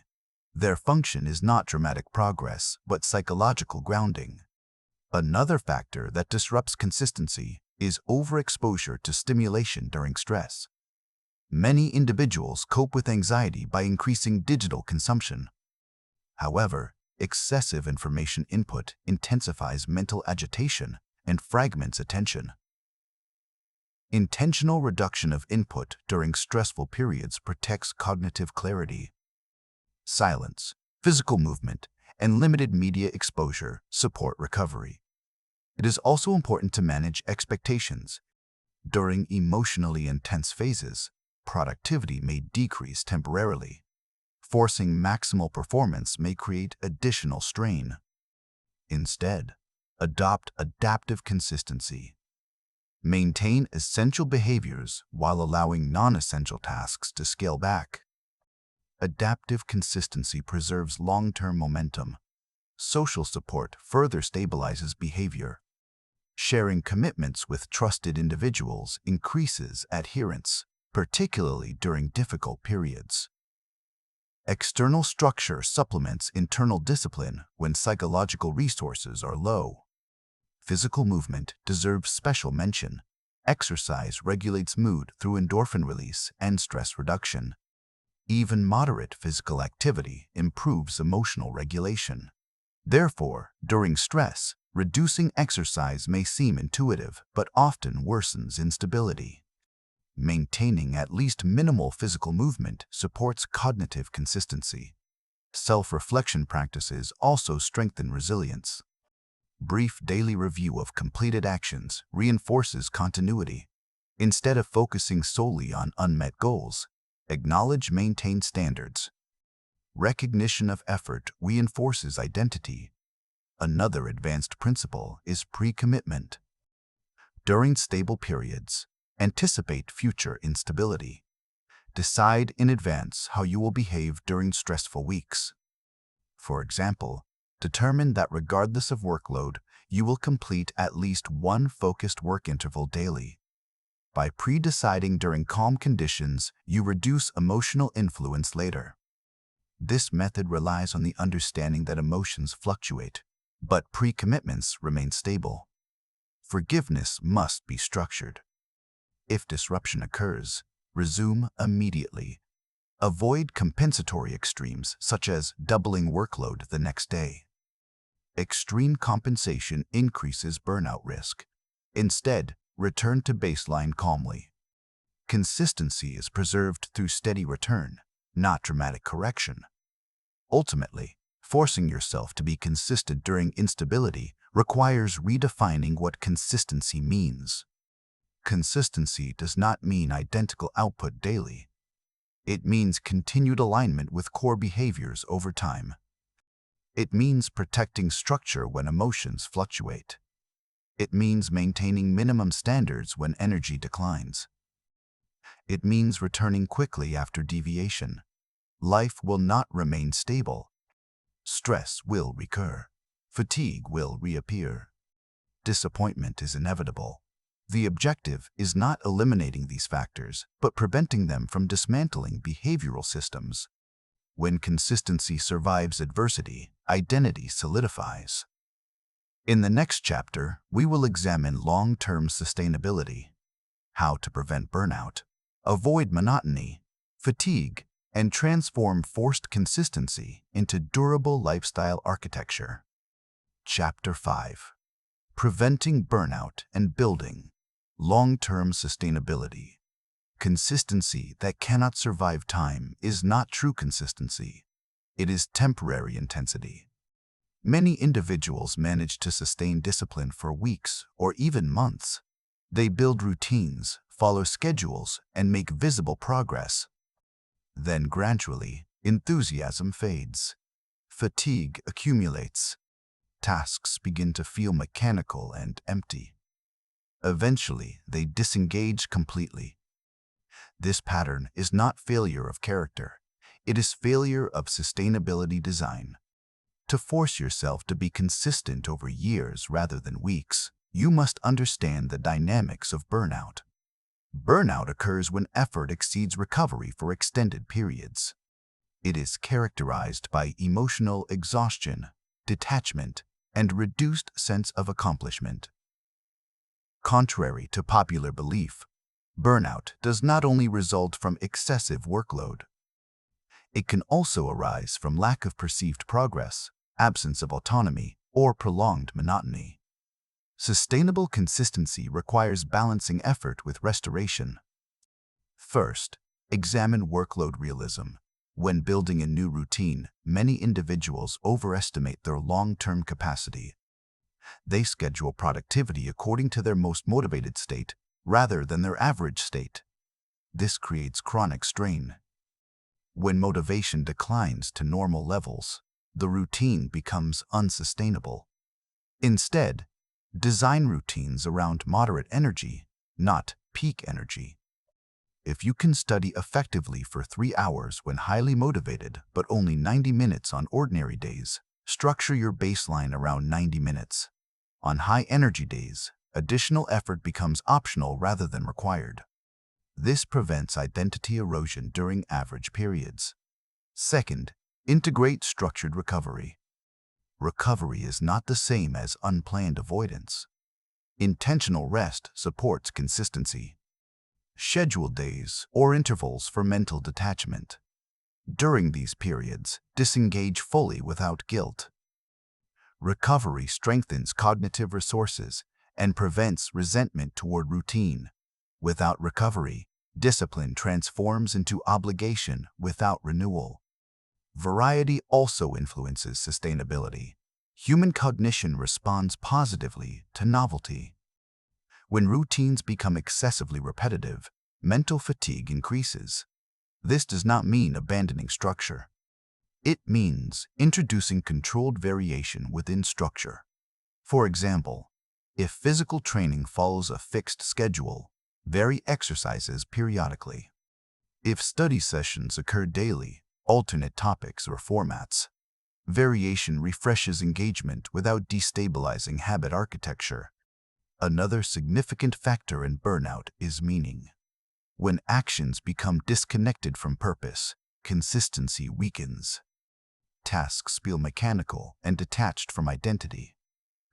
Their function is not dramatic progress, but psychological grounding. Another factor that disrupts consistency is overexposure to stimulation during stress. Many individuals cope with anxiety by increasing digital consumption. However, excessive information input intensifies mental agitation and fragments attention. Intentional reduction of input during stressful periods protects cognitive clarity. Silence, physical movement, and limited media exposure support recovery. It is also important to manage expectations. During emotionally intense phases, productivity may decrease temporarily. Forcing maximal performance may create additional strain. Instead, adopt adaptive consistency. Maintain essential behaviors while allowing non-essential tasks to scale back. Adaptive consistency preserves long-term momentum. Social support further stabilizes behavior. Sharing commitments with trusted individuals increases adherence, particularly during difficult periods. External structure supplements internal discipline when psychological resources are low. Physical movement deserves special mention. Exercise regulates mood through endorphin release and stress reduction. Even moderate physical activity improves emotional regulation. Therefore, during stress, reducing exercise may seem intuitive, but often worsens instability. Maintaining at least minimal physical movement supports cognitive consistency. Self-reflection practices also strengthen resilience. Brief daily review of completed actions reinforces continuity. Instead of focusing solely on unmet goals, acknowledge maintained standards. Recognition of effort reinforces identity. Another advanced principle is pre-commitment. During stable periods, anticipate future instability. Decide in advance how you will behave during stressful weeks. For example, determine that regardless of workload, you will complete at least one focused work interval daily. By pre-deciding during calm conditions, you reduce emotional influence later. This method relies on the understanding that emotions fluctuate, but pre-commitments remain stable. Forgiveness must be structured. If disruption occurs, resume immediately. Avoid compensatory extremes, such as doubling workload the next day. Extreme compensation increases burnout risk. Instead, return to baseline calmly. Consistency is preserved through steady return, not dramatic correction. Ultimately, forcing yourself to be consistent during instability requires redefining what consistency means. Consistency does not mean identical output daily. It means continued alignment with core behaviors over time. It means protecting structure when emotions fluctuate. It means maintaining minimum standards when energy declines. It means returning quickly after deviation. Life will not remain stable. Stress will recur. Fatigue will reappear. Disappointment is inevitable. The objective is not eliminating these factors, but preventing them from dismantling behavioral systems. When consistency survives adversity, identity solidifies. In the next chapter, we will examine long-term sustainability, how to prevent burnout, avoid monotony, fatigue, and transform forced consistency into durable lifestyle architecture. Chapter 5. Preventing Burnout and Building Long-Term Sustainability. Consistency that cannot survive time is not true consistency. It is temporary intensity. Many individuals manage to sustain discipline for weeks or even months. They build routines, follow schedules, and make visible progress. Then gradually, enthusiasm fades. Fatigue accumulates. Tasks begin to feel mechanical and empty. Eventually, they disengage completely. This pattern is not failure of character. It is failure of sustainability design. To force yourself to be consistent over years rather than weeks, you must understand the dynamics of burnout. Burnout occurs when effort exceeds recovery for extended periods. It is characterized by emotional exhaustion, detachment, and reduced sense of accomplishment. Contrary to popular belief, burnout does not only result from excessive workload. It can also arise from lack of perceived progress, absence of autonomy, or prolonged monotony. Sustainable consistency requires balancing effort with restoration. First, examine workload realism. When building a new routine, many individuals overestimate their long-term capacity. They schedule productivity according to their most motivated state rather than their average state. This creates chronic strain. When motivation declines to normal levels, the routine becomes unsustainable. Instead, design routines around moderate energy, not peak energy. If you can study effectively for 3 hours when highly motivated but only 90 minutes on ordinary days, structure your baseline around 90 minutes. On high-energy days, additional effort becomes optional rather than required. This prevents identity erosion during average periods. Second, integrate structured recovery. Recovery is not the same as unplanned avoidance. Intentional rest supports consistency. Schedule days or intervals for mental detachment. During these periods, disengage fully without guilt. Recovery strengthens cognitive resources and prevents resentment toward routine. Without recovery, discipline transforms into obligation without renewal. Variety also influences sustainability. Human cognition responds positively to novelty. When routines become excessively repetitive, mental fatigue increases. This does not mean abandoning structure. It means introducing controlled variation within structure. For example, if physical training follows a fixed schedule, vary exercises periodically. If study sessions occur daily, alternate topics or formats. Variation refreshes engagement without destabilizing habit architecture. Another significant factor in burnout is meaning. When actions become disconnected from purpose, consistency weakens. Tasks feel mechanical and detached from identity.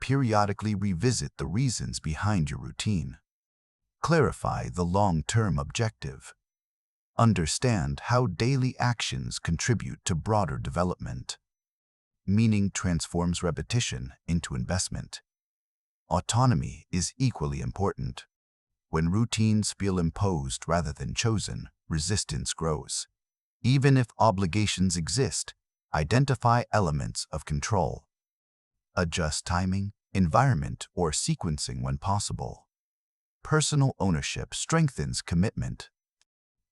Periodically revisit the reasons behind your routine. Clarify the long-term objective. Understand how daily actions contribute to broader development. Meaning transforms repetition into investment. Autonomy is equally important. When routines feel imposed rather than chosen, resistance grows. Even if obligations exist, identify elements of control. Adjust timing, environment, or sequencing when possible. Personal ownership strengthens commitment.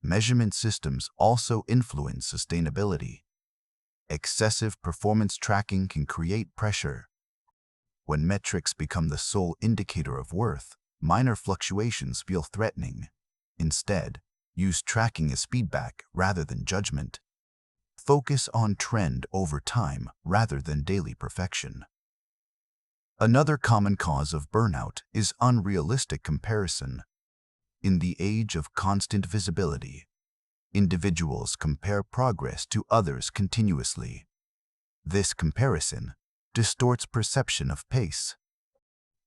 Measurement systems also influence sustainability. Excessive performance tracking can create pressure. When metrics become the sole indicator of worth, minor fluctuations feel threatening. Instead, use tracking as feedback rather than judgment. Focus on trend over time rather than daily perfection. Another common cause of burnout is unrealistic comparison. In the age of constant visibility, individuals compare progress to others continuously. This comparison distorts perception of pace.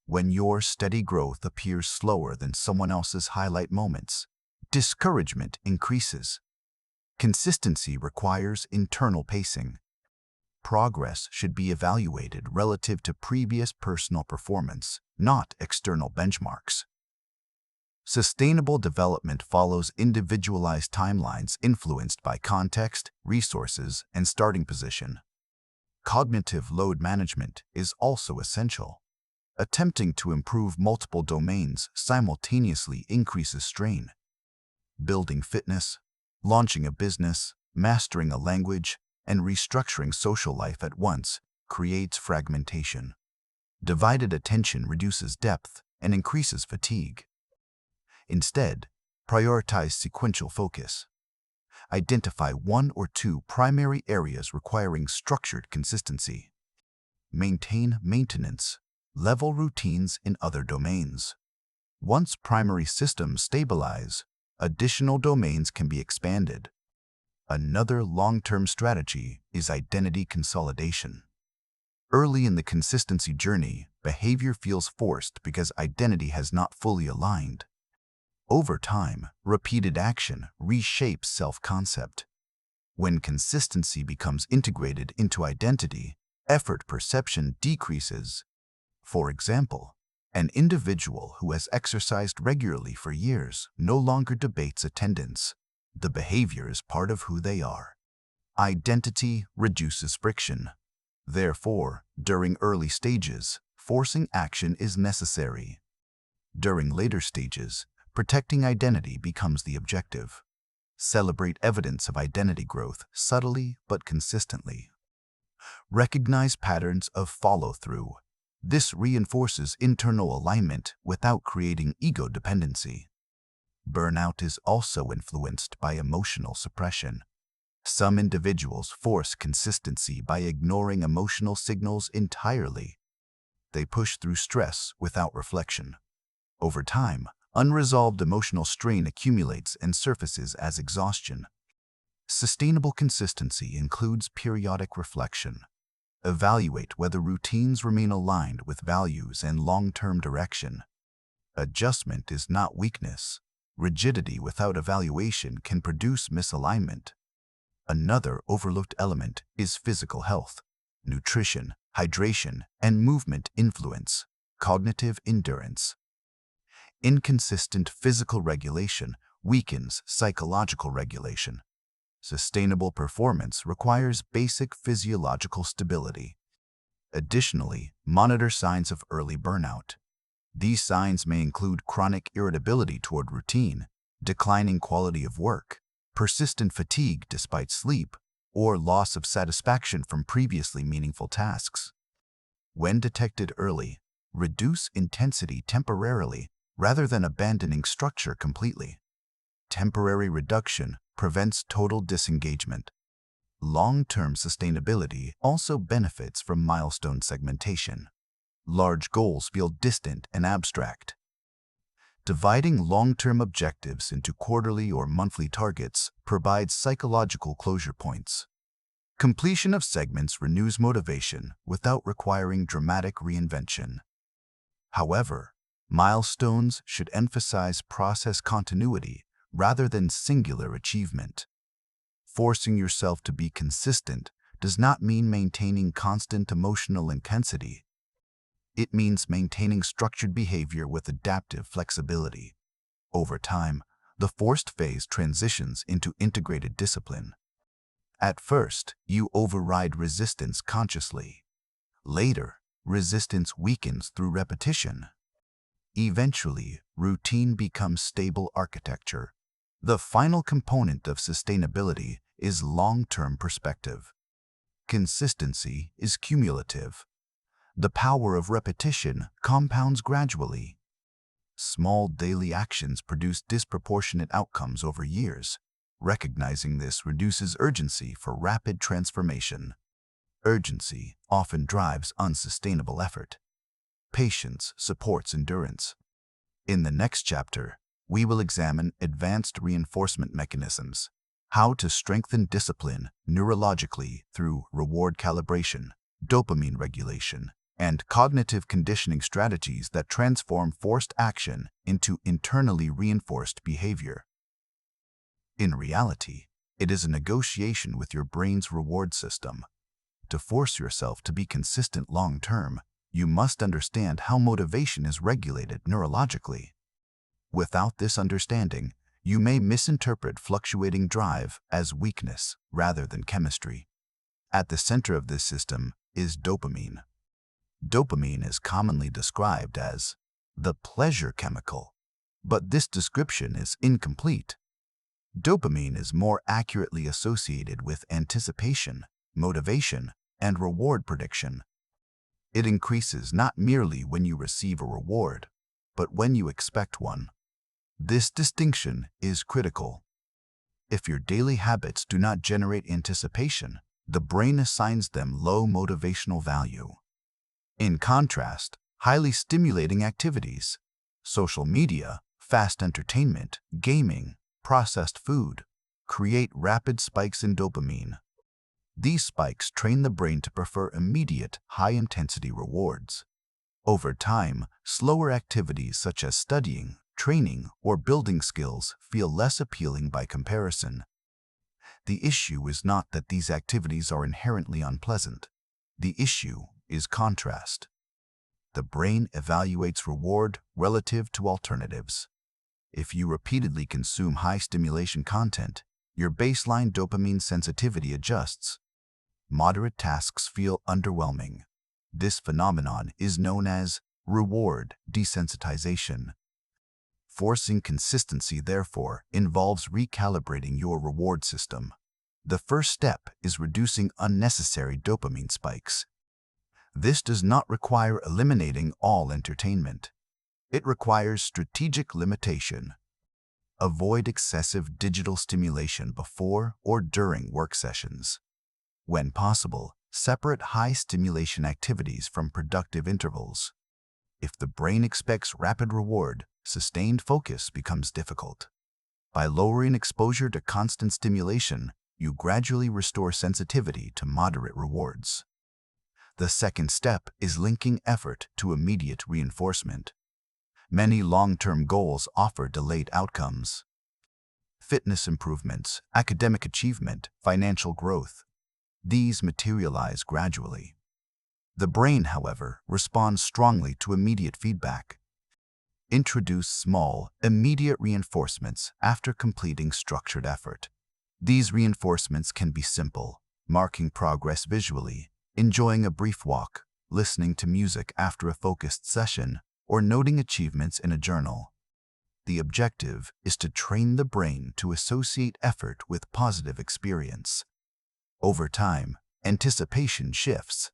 When your steady growth appears slower than someone else's highlight moments, discouragement increases. Consistency requires internal pacing. Progress should be evaluated relative to previous personal performance, not external benchmarks. Sustainable development follows individualized timelines influenced by context, resources, and starting position. Cognitive load management is also essential. Attempting to improve multiple domains simultaneously increases strain. Building fitness, launching a business, mastering a language, and restructuring social life at once creates fragmentation. Divided attention reduces depth and increases fatigue. Instead, prioritize sequential focus. Identify one or two primary areas requiring structured consistency. Maintain maintenance level routines in other domains. Once primary systems stabilize, additional domains can be expanded. Another long-term strategy is identity consolidation. Early in the consistency journey, behavior feels forced because identity has not fully aligned. Over time, repeated action reshapes self-concept. When consistency becomes integrated into identity, effort perception decreases. For example, an individual who has exercised regularly for years no longer debates attendance. The behavior is part of who they are. Identity reduces friction. Therefore, during early stages, forcing action is necessary. During later stages, protecting identity becomes the objective. Celebrate evidence of identity growth subtly but consistently. Recognize patterns of follow-through. This reinforces internal alignment without creating ego dependency. Burnout is also influenced by emotional suppression. Some individuals force consistency by ignoring emotional signals entirely. They push through stress without reflection. Over time, unresolved emotional strain accumulates and surfaces as exhaustion. Sustainable consistency includes periodic reflection. Evaluate whether routines remain aligned with values and long-term direction. Adjustment is not weakness. Rigidity without evaluation can produce misalignment. Another overlooked element is physical health. Nutrition, hydration, and movement influence cognitive endurance. Inconsistent physical regulation weakens psychological regulation. Sustainable performance requires basic physiological stability. Additionally, monitor signs of early burnout. These signs may include chronic irritability toward routine, declining quality of work, persistent fatigue despite sleep, or loss of satisfaction from previously meaningful tasks. When detected early, reduce intensity temporarily rather than abandoning structure completely. Temporary reduction prevents total disengagement. Long-term sustainability also benefits from milestone segmentation. Large goals feel distant and abstract. Dividing long-term objectives into quarterly or monthly targets provides psychological closure points. Completion of segments renews motivation without requiring dramatic reinvention. However, milestones should emphasize process continuity rather than singular achievement. Forcing yourself to be consistent does not mean maintaining constant emotional intensity. It means maintaining structured behavior with adaptive flexibility. Over time, the forced phase transitions into integrated discipline. At first, you override resistance consciously. Later, resistance weakens through repetition. Eventually, routine becomes stable architecture. The final component of sustainability is long-term perspective. Consistency is cumulative. The power of repetition compounds gradually. Small daily actions produce disproportionate outcomes over years. Recognizing this reduces urgency for rapid transformation. Urgency often drives unsustainable effort. Patience supports endurance. In the next chapter, we will examine advanced reinforcement mechanisms, how to strengthen discipline neurologically through reward calibration, dopamine regulation, and cognitive conditioning strategies that transform forced action into internally reinforced behavior. In reality, It is a negotiation with your brain's reward system. To force yourself to be consistent long-term, you must understand how motivation is regulated neurologically. Without this understanding, you may misinterpret fluctuating drive as weakness rather than chemistry. At the center of this system is dopamine. Dopamine is commonly described as the pleasure chemical, but this description is incomplete. Dopamine is more accurately associated with anticipation, motivation, and reward prediction. It increases not merely when you receive a reward, but when you expect one. This distinction is critical. If your daily habits do not generate anticipation, the brain assigns them low motivational value. In contrast, highly stimulating activities, social media, fast entertainment, gaming, processed food, create rapid spikes in dopamine. These spikes train the brain to prefer immediate, high-intensity rewards. Over time, slower activities such as studying, training, or building skills feel less appealing by comparison. The issue is not that these activities are inherently unpleasant. The issue is contrast. The brain evaluates reward relative to alternatives. If you repeatedly consume high-stimulation content, your baseline dopamine sensitivity adjusts. Moderate tasks feel underwhelming. This phenomenon is known as reward desensitization. Forcing consistency, therefore, involves recalibrating your reward system. The first step is reducing unnecessary dopamine spikes. This does not require eliminating all entertainment. It requires strategic limitation. Avoid excessive digital stimulation before or during work sessions. When possible, separate high-stimulation activities from productive intervals. If the brain expects rapid reward, sustained focus becomes difficult. By lowering exposure to constant stimulation, you gradually restore sensitivity to moderate rewards. The second step is linking effort to immediate reinforcement. Many long-term goals offer delayed outcomes. Fitness improvements, academic achievement, financial growth. These materialize gradually. The brain, however, responds strongly to immediate feedback. Introduce small, immediate reinforcements after completing structured effort. These reinforcements can be simple, marking progress visually, enjoying a brief walk, listening to music after a focused session, or noting achievements in a journal. The objective is to train the brain to associate effort with positive experience. Over time, anticipation shifts.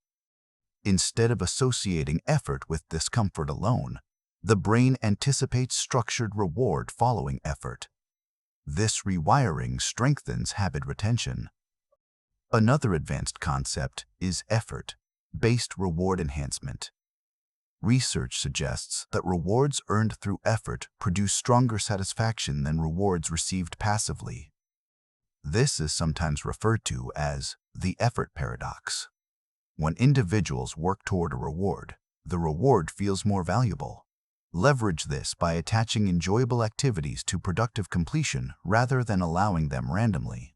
Instead of associating effort with discomfort alone, the brain anticipates structured reward following effort. This rewiring strengthens habit retention. Another advanced concept is effort-based reward enhancement. Research suggests that rewards earned through effort produce stronger satisfaction than rewards received passively. This is sometimes referred to as the effort paradox. When individuals work toward a reward, the reward feels more valuable. Leverage this by attaching enjoyable activities to productive completion rather than allowing them randomly.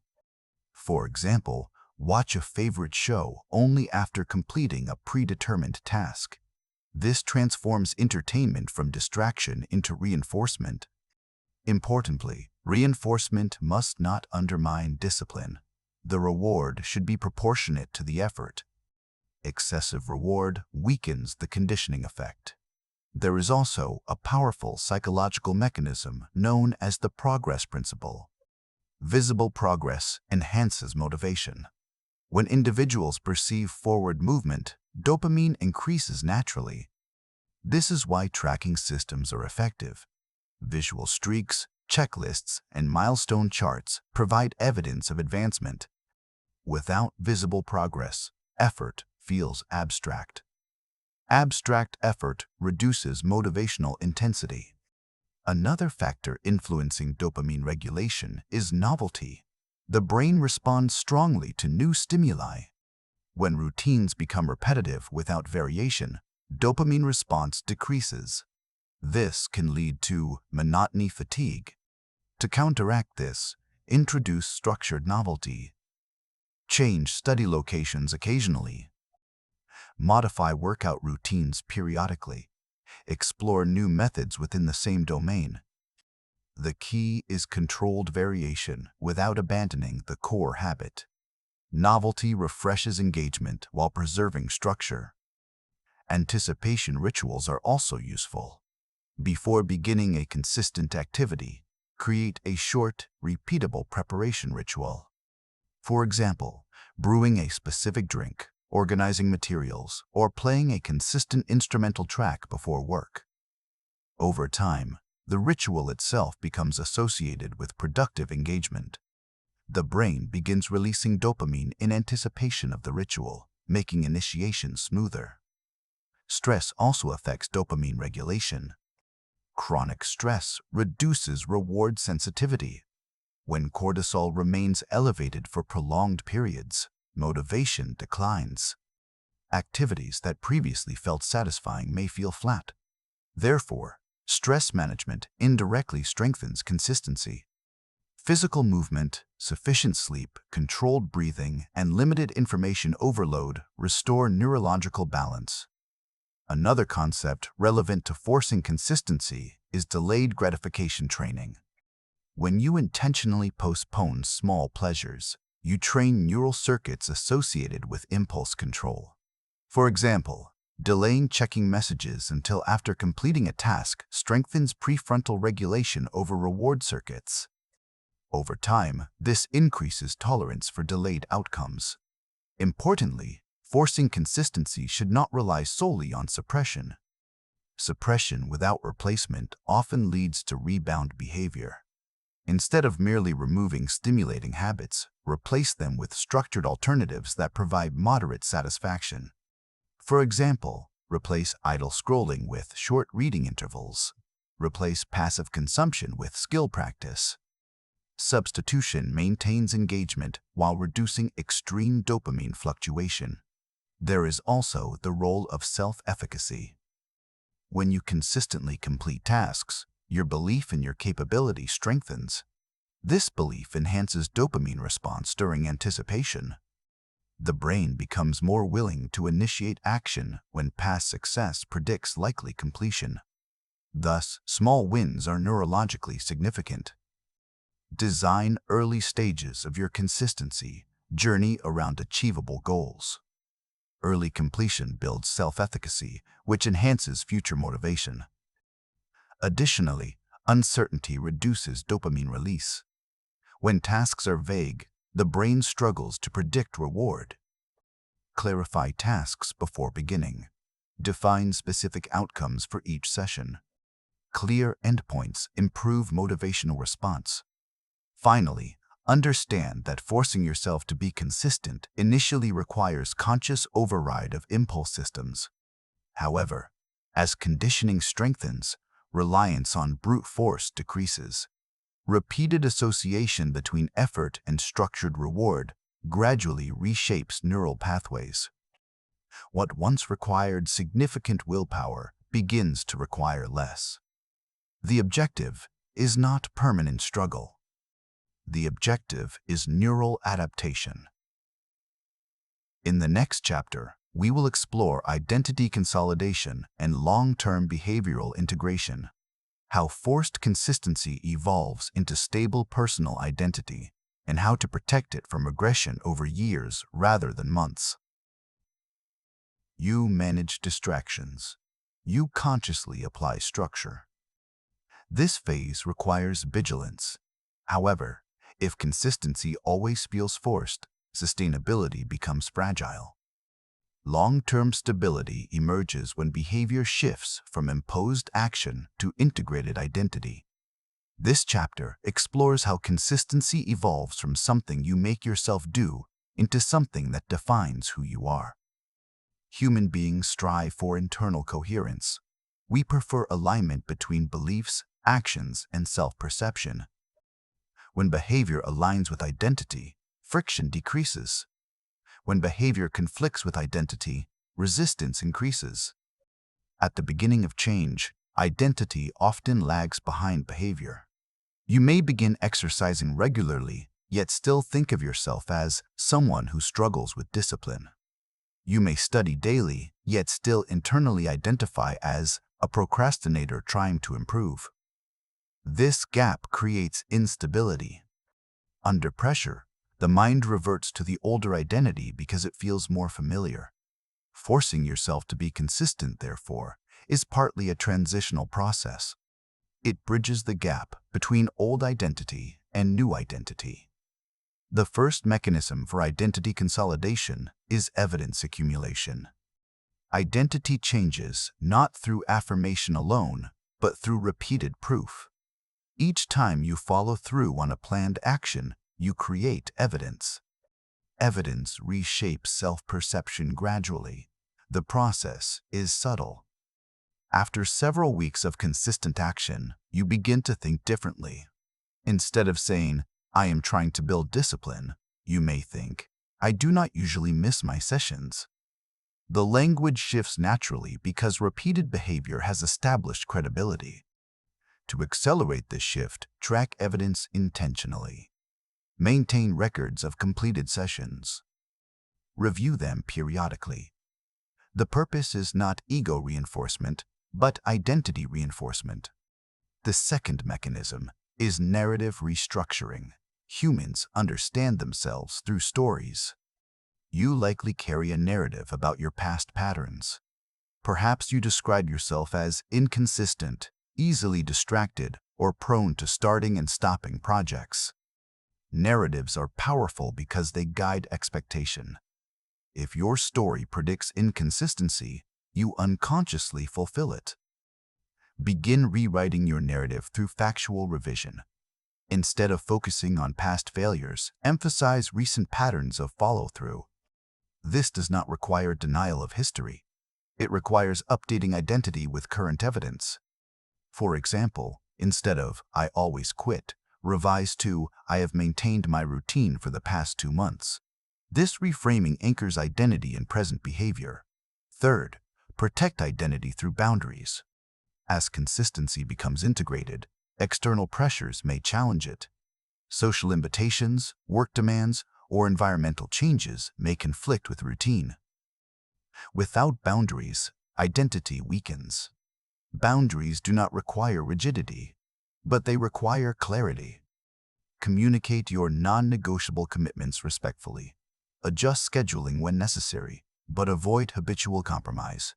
For example, watch a favorite show only after completing a predetermined task. This transforms entertainment from distraction into reinforcement. Importantly, reinforcement must not undermine discipline. The reward should be proportionate to the effort. Excessive reward weakens the conditioning effect. There is also a powerful psychological mechanism known as the progress principle. Visible progress enhances motivation. When individuals perceive forward movement, dopamine increases naturally. This is why tracking systems are effective. Visual streaks, checklists, and milestone charts provide evidence of advancement. Without visible progress, effort feels abstract. Abstract effort reduces motivational intensity. Another factor influencing dopamine regulation is novelty. The brain responds strongly to new stimuli. When routines become repetitive without variation, dopamine response decreases. This can lead to monotony fatigue. To counteract this, Introduce structured novelty. Change study locations occasionally. Modify workout routines periodically. Explore new methods within the same domain. The key is controlled variation without abandoning the core habit. Novelty refreshes engagement while preserving structure. Anticipation rituals are also useful. Before beginning a consistent activity, create a short, repeatable preparation ritual. For example, brewing a specific drink, organizing materials, or playing a consistent instrumental track before work. Over time, the ritual itself becomes associated with productive engagement. The brain begins releasing dopamine in anticipation of the ritual, making initiation smoother. Stress also affects dopamine regulation. Chronic stress reduces reward sensitivity. When cortisol remains elevated for prolonged periods, motivation declines. Activities that previously felt satisfying may feel flat. Therefore, stress management indirectly strengthens consistency. Physical movement, sufficient sleep, controlled breathing, and limited information overload restore neurological balance. Another concept relevant to forcing consistency is delayed gratification training. When you intentionally postpone small pleasures, you train neural circuits associated with impulse control. For example, delaying checking messages until after completing a task strengthens prefrontal regulation over reward circuits. Over time, this increases tolerance for delayed outcomes. Importantly, forcing consistency should not rely solely on suppression. Suppression without replacement often leads to rebound behavior. Instead of merely removing stimulating habits, replace them with structured alternatives that provide moderate satisfaction. For example, replace idle scrolling with short reading intervals. Replace passive consumption with skill practice. Substitution maintains engagement while reducing extreme dopamine fluctuation. There is also the role of self-efficacy. When you consistently complete tasks, your belief in your capability strengthens. This belief enhances dopamine response during anticipation. The brain becomes more willing to initiate action when past success predicts likely completion. Thus, small wins are neurologically significant. Design early stages of your consistency journey around achievable goals. Early completion builds self-efficacy, which enhances future motivation. Additionally, uncertainty reduces dopamine release. When tasks are vague, the brain struggles to predict reward. Clarify tasks before beginning. Define specific outcomes for each session. Clear endpoints improve motivational response. Finally, understand that forcing yourself to be consistent initially requires conscious override of impulse systems. However, as conditioning strengthens, reliance on brute force decreases. Repeated association between effort and structured reward gradually reshapes neural pathways. What once required significant willpower begins to require less. The objective is not permanent struggle. The objective is neural adaptation. In the next chapter, we will explore identity consolidation and long-term behavioral integration, how forced consistency evolves into stable personal identity, and how to protect it from regression over years rather than months. You manage distractions. You consciously apply structure. This phase requires vigilance. However, if consistency always feels forced, sustainability becomes fragile. Long-term stability emerges when behavior shifts from imposed action to integrated identity. This chapter explores how consistency evolves from something you make yourself do into something that defines who you are. Human beings strive for internal coherence. We prefer alignment between beliefs, actions, and self-perception. When behavior aligns with identity, friction decreases. When behavior conflicts with identity, resistance increases. At the beginning of change, identity often lags behind behavior. You may begin exercising regularly, yet still think of yourself as someone who struggles with discipline. You may study daily, yet still internally identify as a procrastinator trying to improve. This gap creates instability. Under pressure, the mind reverts to the older identity because it feels more familiar. Forcing yourself to be consistent, therefore, is partly a transitional process. It bridges the gap between old identity and new identity. The first mechanism for identity consolidation is evidence accumulation. Identity changes not through affirmation alone, but through repeated proof. Each time you follow through on a planned action, you create evidence. Evidence reshapes self-perception gradually. The process is subtle. After several weeks of consistent action, you begin to think differently. Instead of saying, "I am trying to build discipline," you may think, "I do not usually miss my sessions." The language shifts naturally because repeated behavior has established credibility. To accelerate this shift, track evidence intentionally. Maintain records of completed sessions. Review them periodically. The purpose is not ego reinforcement, but identity reinforcement. The second mechanism is narrative restructuring. Humans understand themselves through stories. You likely carry a narrative about your past patterns. Perhaps you describe yourself as inconsistent, easily distracted, or prone to starting and stopping projects. Narratives are powerful because they guide expectation. If your story predicts inconsistency, you unconsciously fulfill it. Begin rewriting your narrative through factual revision. Instead of focusing on past failures, emphasize recent patterns of follow-through. This does not require denial of history. It requires updating identity with current evidence. For example, instead of "I always quit," revise to "I have maintained my routine for the past 2 months." This reframing anchors identity in present behavior. Third, protect identity through boundaries. As consistency becomes integrated, external pressures may challenge it. Social invitations, work demands, or environmental changes may conflict with routine. Without boundaries, identity weakens. Boundaries do not require rigidity, but they require clarity. Communicate your non-negotiable commitments respectfully. Adjust scheduling when necessary, but avoid habitual compromise.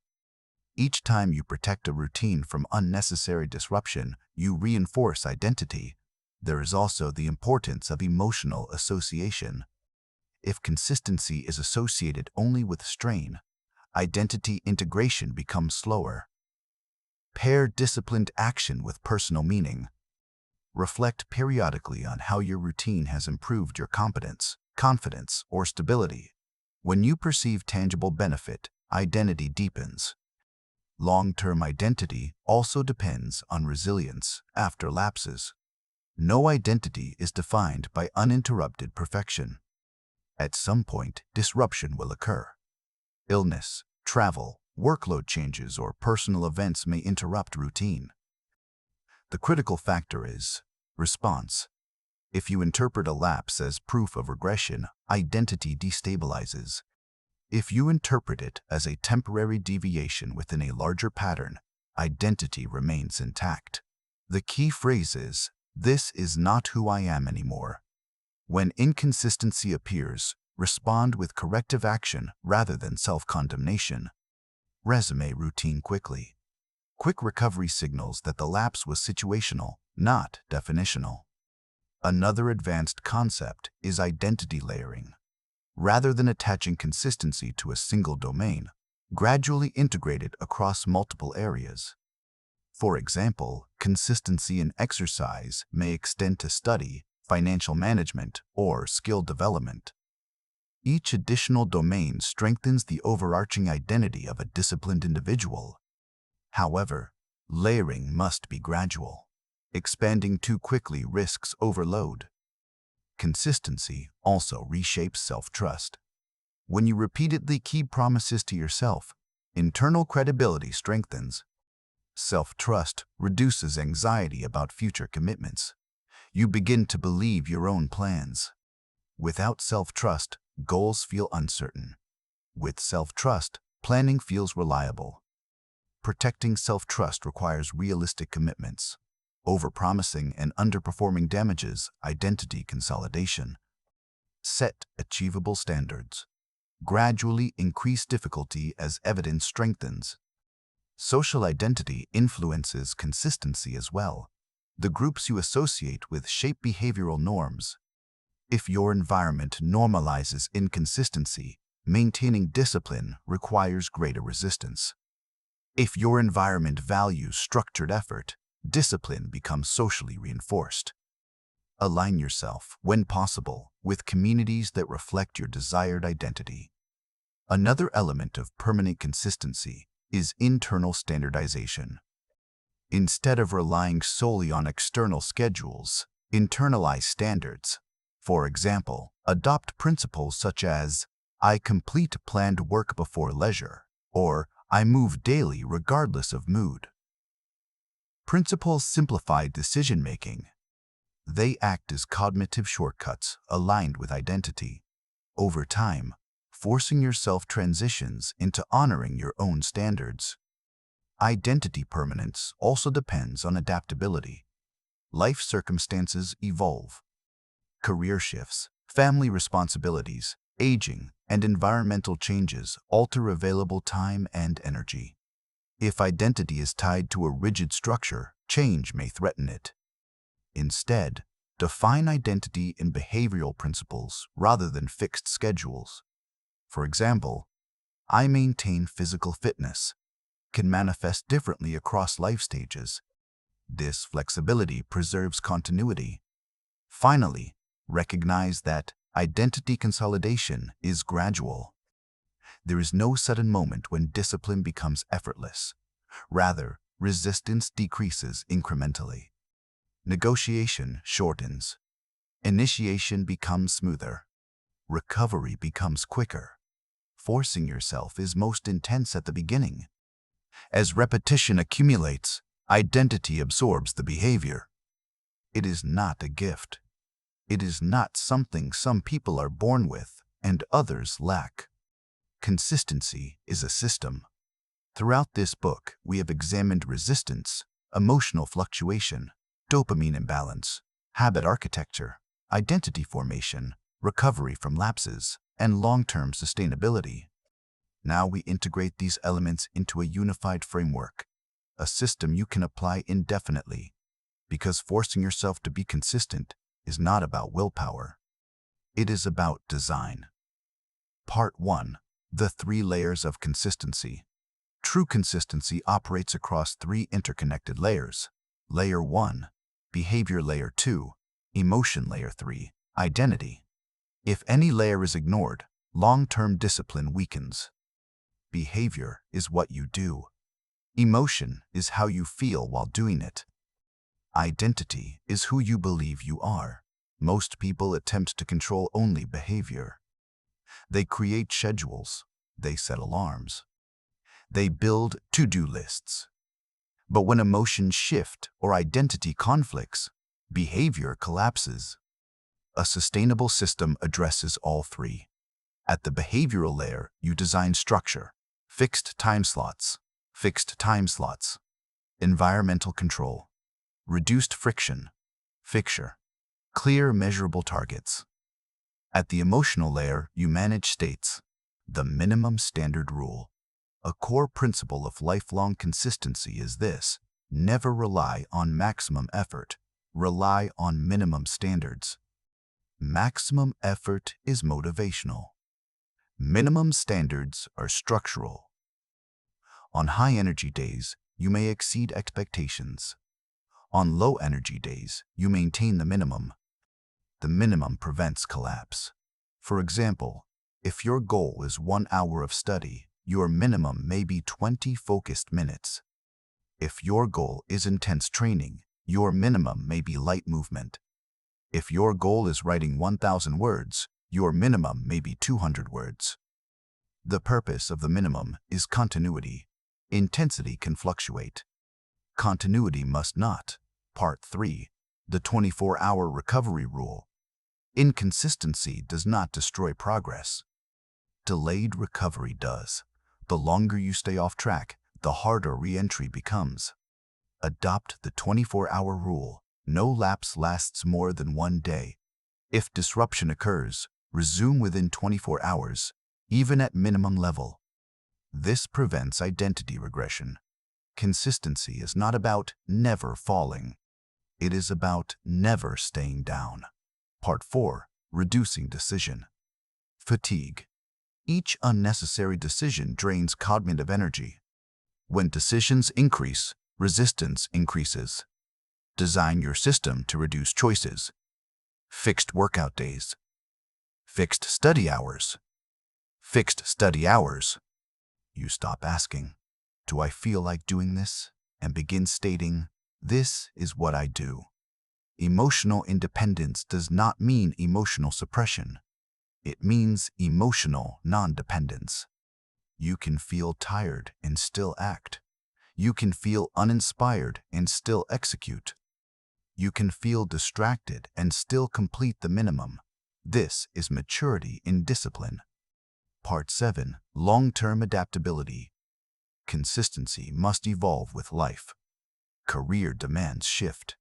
Each time you protect a routine from unnecessary disruption, you reinforce identity. There is also the importance of emotional association. If consistency is associated only with strain, identity integration becomes slower. Pair disciplined action with personal meaning. Reflect periodically on how your routine has improved your competence, confidence, or stability. When you perceive tangible benefit, identity deepens. Long-term identity also depends on resilience after lapses. No identity is defined by uninterrupted perfection. At some point, disruption will occur. Illness, travel, workload changes, or personal events may interrupt routine. The critical factor is response. If you interpret a lapse as proof of regression, identity destabilizes. If you interpret it as a temporary deviation within a larger pattern, identity remains intact. The key phrase is, "This is not who I am anymore." When inconsistency appears, respond with corrective action rather than self-condemnation. Resume routine quickly. Quick recovery signals that the lapse was situational, not definitional. Another advanced concept is identity layering. Rather than attaching consistency to a single domain, gradually integrate it across multiple areas. For example, consistency in exercise may extend to study, financial management, or skill development. Each additional domain strengthens the overarching identity of a disciplined individual. However, layering must be gradual. Expanding too quickly risks overload. Consistency also reshapes self-trust. When you repeatedly keep promises to yourself, internal credibility strengthens. Self-trust reduces anxiety about future commitments. You begin to believe your own plans. Without self-trust, goals feel uncertain. With self-trust, planning feels reliable. Protecting self-trust requires realistic commitments. Overpromising and underperforming damages identity consolidation. Set achievable standards. Gradually increase difficulty as evidence strengthens. Social identity influences consistency as well. The groups you associate with shape behavioral norms. If your environment normalizes inconsistency, maintaining discipline requires greater resistance. If your environment values structured effort, discipline becomes socially reinforced. Align yourself, when possible, with communities that reflect your desired identity. Another element of permanent consistency is internal standardization. Instead of relying solely on external schedules, internalize standards. For example, adopt principles such as, I complete planned work before leisure, or I move daily regardless of mood. Principles simplify decision-making. They act as cognitive shortcuts aligned with identity. Over time, forcing yourself transitions into honoring your own standards. Identity permanence also depends on adaptability. Life circumstances evolve. Career shifts, family responsibilities, aging, and environmental changes alter available time and energy. If identity is tied to a rigid structure, change may threaten it. Instead, define identity in behavioral principles rather than fixed schedules. For example, I maintain physical fitness can manifest differently across life stages. This flexibility preserves continuity. Finally, recognize that identity consolidation is gradual. There is no sudden moment when discipline becomes effortless. Rather, resistance decreases incrementally. Negotiation shortens. Initiation becomes smoother. Recovery becomes quicker. Forcing yourself is most intense at the beginning. As repetition accumulates, identity absorbs the behavior. It is not a gift. It is not something some people are born with and others lack. Consistency is a system. Throughout this book, we have examined resistance, emotional fluctuation, dopamine imbalance, habit architecture, identity formation, recovery from lapses, and long-term sustainability. Now we integrate these elements into a unified framework, a system you can apply indefinitely, because forcing yourself to be consistent is not about willpower. It is about design. Part 1. The 3 layers of consistency. True consistency operates across 3 interconnected layers. Layer 1, behavior. Layer 2, emotion. Layer 3, identity. If any layer is ignored, long-term discipline weakens. Behavior is what you do. Emotion is how you feel while doing it. Identity is who you believe you are. Most people attempt to control only behavior. They create schedules. They set alarms. They build to-do lists. But when emotions shift or identity conflicts, behavior collapses. A sustainable system addresses all 3. At the behavioral layer, you design structure, fixed time slots, environmental control, reduced friction, fixture, clear measurable targets. At the emotional layer, you manage states, the minimum standard rule. A core principle of lifelong consistency is this: never rely on maximum effort, rely on minimum standards. Maximum effort is motivational. Minimum standards are structural. On high-energy days, you may exceed expectations. On low-energy days, you maintain the minimum. The minimum prevents collapse. For example, if your goal is 1 hour of study, your minimum may be 20 focused minutes. If your goal is intense training, your minimum may be light movement. If your goal is writing 1,000 words, your minimum may be 200 words. The purpose of the minimum is continuity. Intensity can fluctuate. Continuity must not. Part 3. The 24-hour recovery rule. Inconsistency does not destroy progress. Delayed recovery does. The longer you stay off track, the harder re-entry becomes. Adopt the 24-hour rule. No lapse lasts more than 1 day. If disruption occurs, resume within 24 hours, even at minimum level. This prevents identity regression. Consistency is not about never falling. It is about never staying down. Part 4. Reducing decision fatigue. Each unnecessary decision drains cognitive energy. When decisions increase, resistance increases. Design your system to reduce choices. Fixed workout days. Fixed study hours. Fixed study hours. You stop asking, "Do I feel like doing this?" and begin stating, "This is what I do." Emotional independence does not mean emotional suppression. It means emotional non-dependence. You can feel tired and still act. You can feel uninspired and still execute. You can feel distracted and still complete the minimum. This is maturity in discipline. Part 7. Long-term adaptability. Consistency must evolve with life. Career demands shift.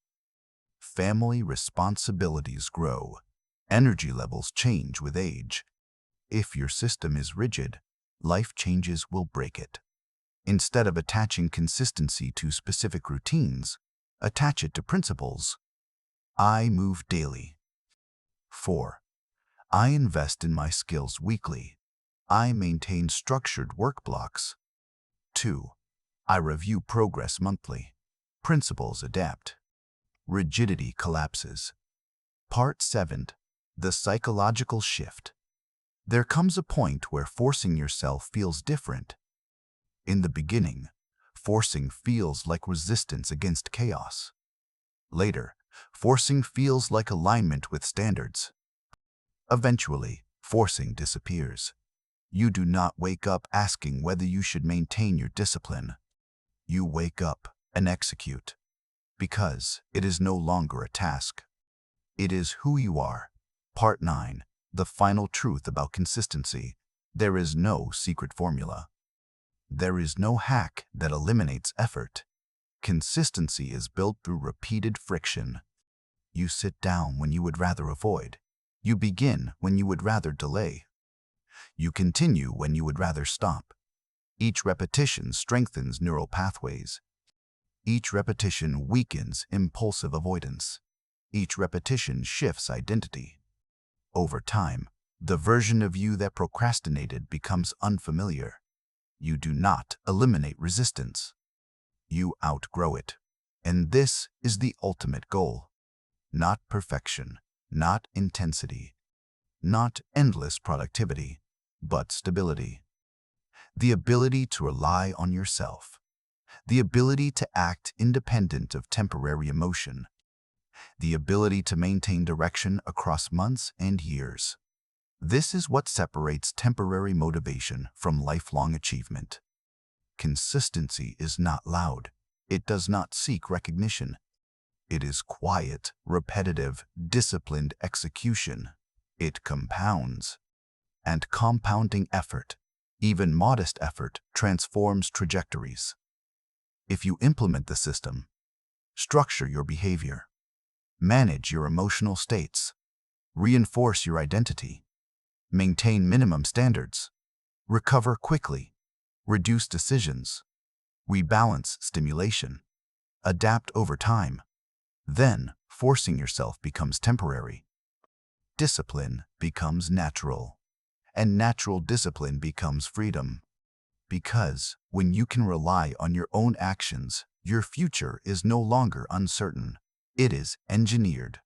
Family responsibilities grow. Energy levels change with age. If your system is rigid, life changes will break it. Instead of attaching consistency to specific routines, attach it to principles. I move daily. 4. I invest in my skills weekly. I maintain structured work blocks. 2. I review progress monthly. Principles adapt. Rigidity collapses. Part 7. The psychological shift. There comes a point where forcing yourself feels different. In the beginning, forcing feels like resistance against chaos. Later, forcing feels like alignment with standards. Eventually, forcing disappears. You do not wake up asking whether you should maintain your discipline. You wake up and execute, because it is no longer a task. It is who you are. Part 9. The final truth about consistency. There is no secret formula. There is no hack that eliminates effort. Consistency is built through repeated friction. You sit down when you would rather avoid. You begin when you would rather delay. You continue when you would rather stop. Each repetition strengthens neural pathways. Each repetition weakens impulsive avoidance. Each repetition shifts identity. Over time, the version of you that procrastinated becomes unfamiliar. You do not eliminate resistance. You outgrow it. And this is the ultimate goal. Not perfection, not intensity, not endless productivity, but stability. The ability to rely on yourself. The ability to act independent of temporary emotion. The ability to maintain direction across months and years. This is what separates temporary motivation from lifelong achievement. Consistency is not loud. It does not seek recognition. It is quiet, repetitive, disciplined execution. It compounds. And compounding effort, even modest effort, transforms trajectories. If you implement the system, structure your behavior, manage your emotional states, reinforce your identity, maintain minimum standards, recover quickly, reduce decisions, rebalance stimulation, adapt over time, then forcing yourself becomes temporary. Discipline becomes natural, and natural discipline becomes freedom. Because when you can rely on your own actions, your future is no longer uncertain. It is engineered.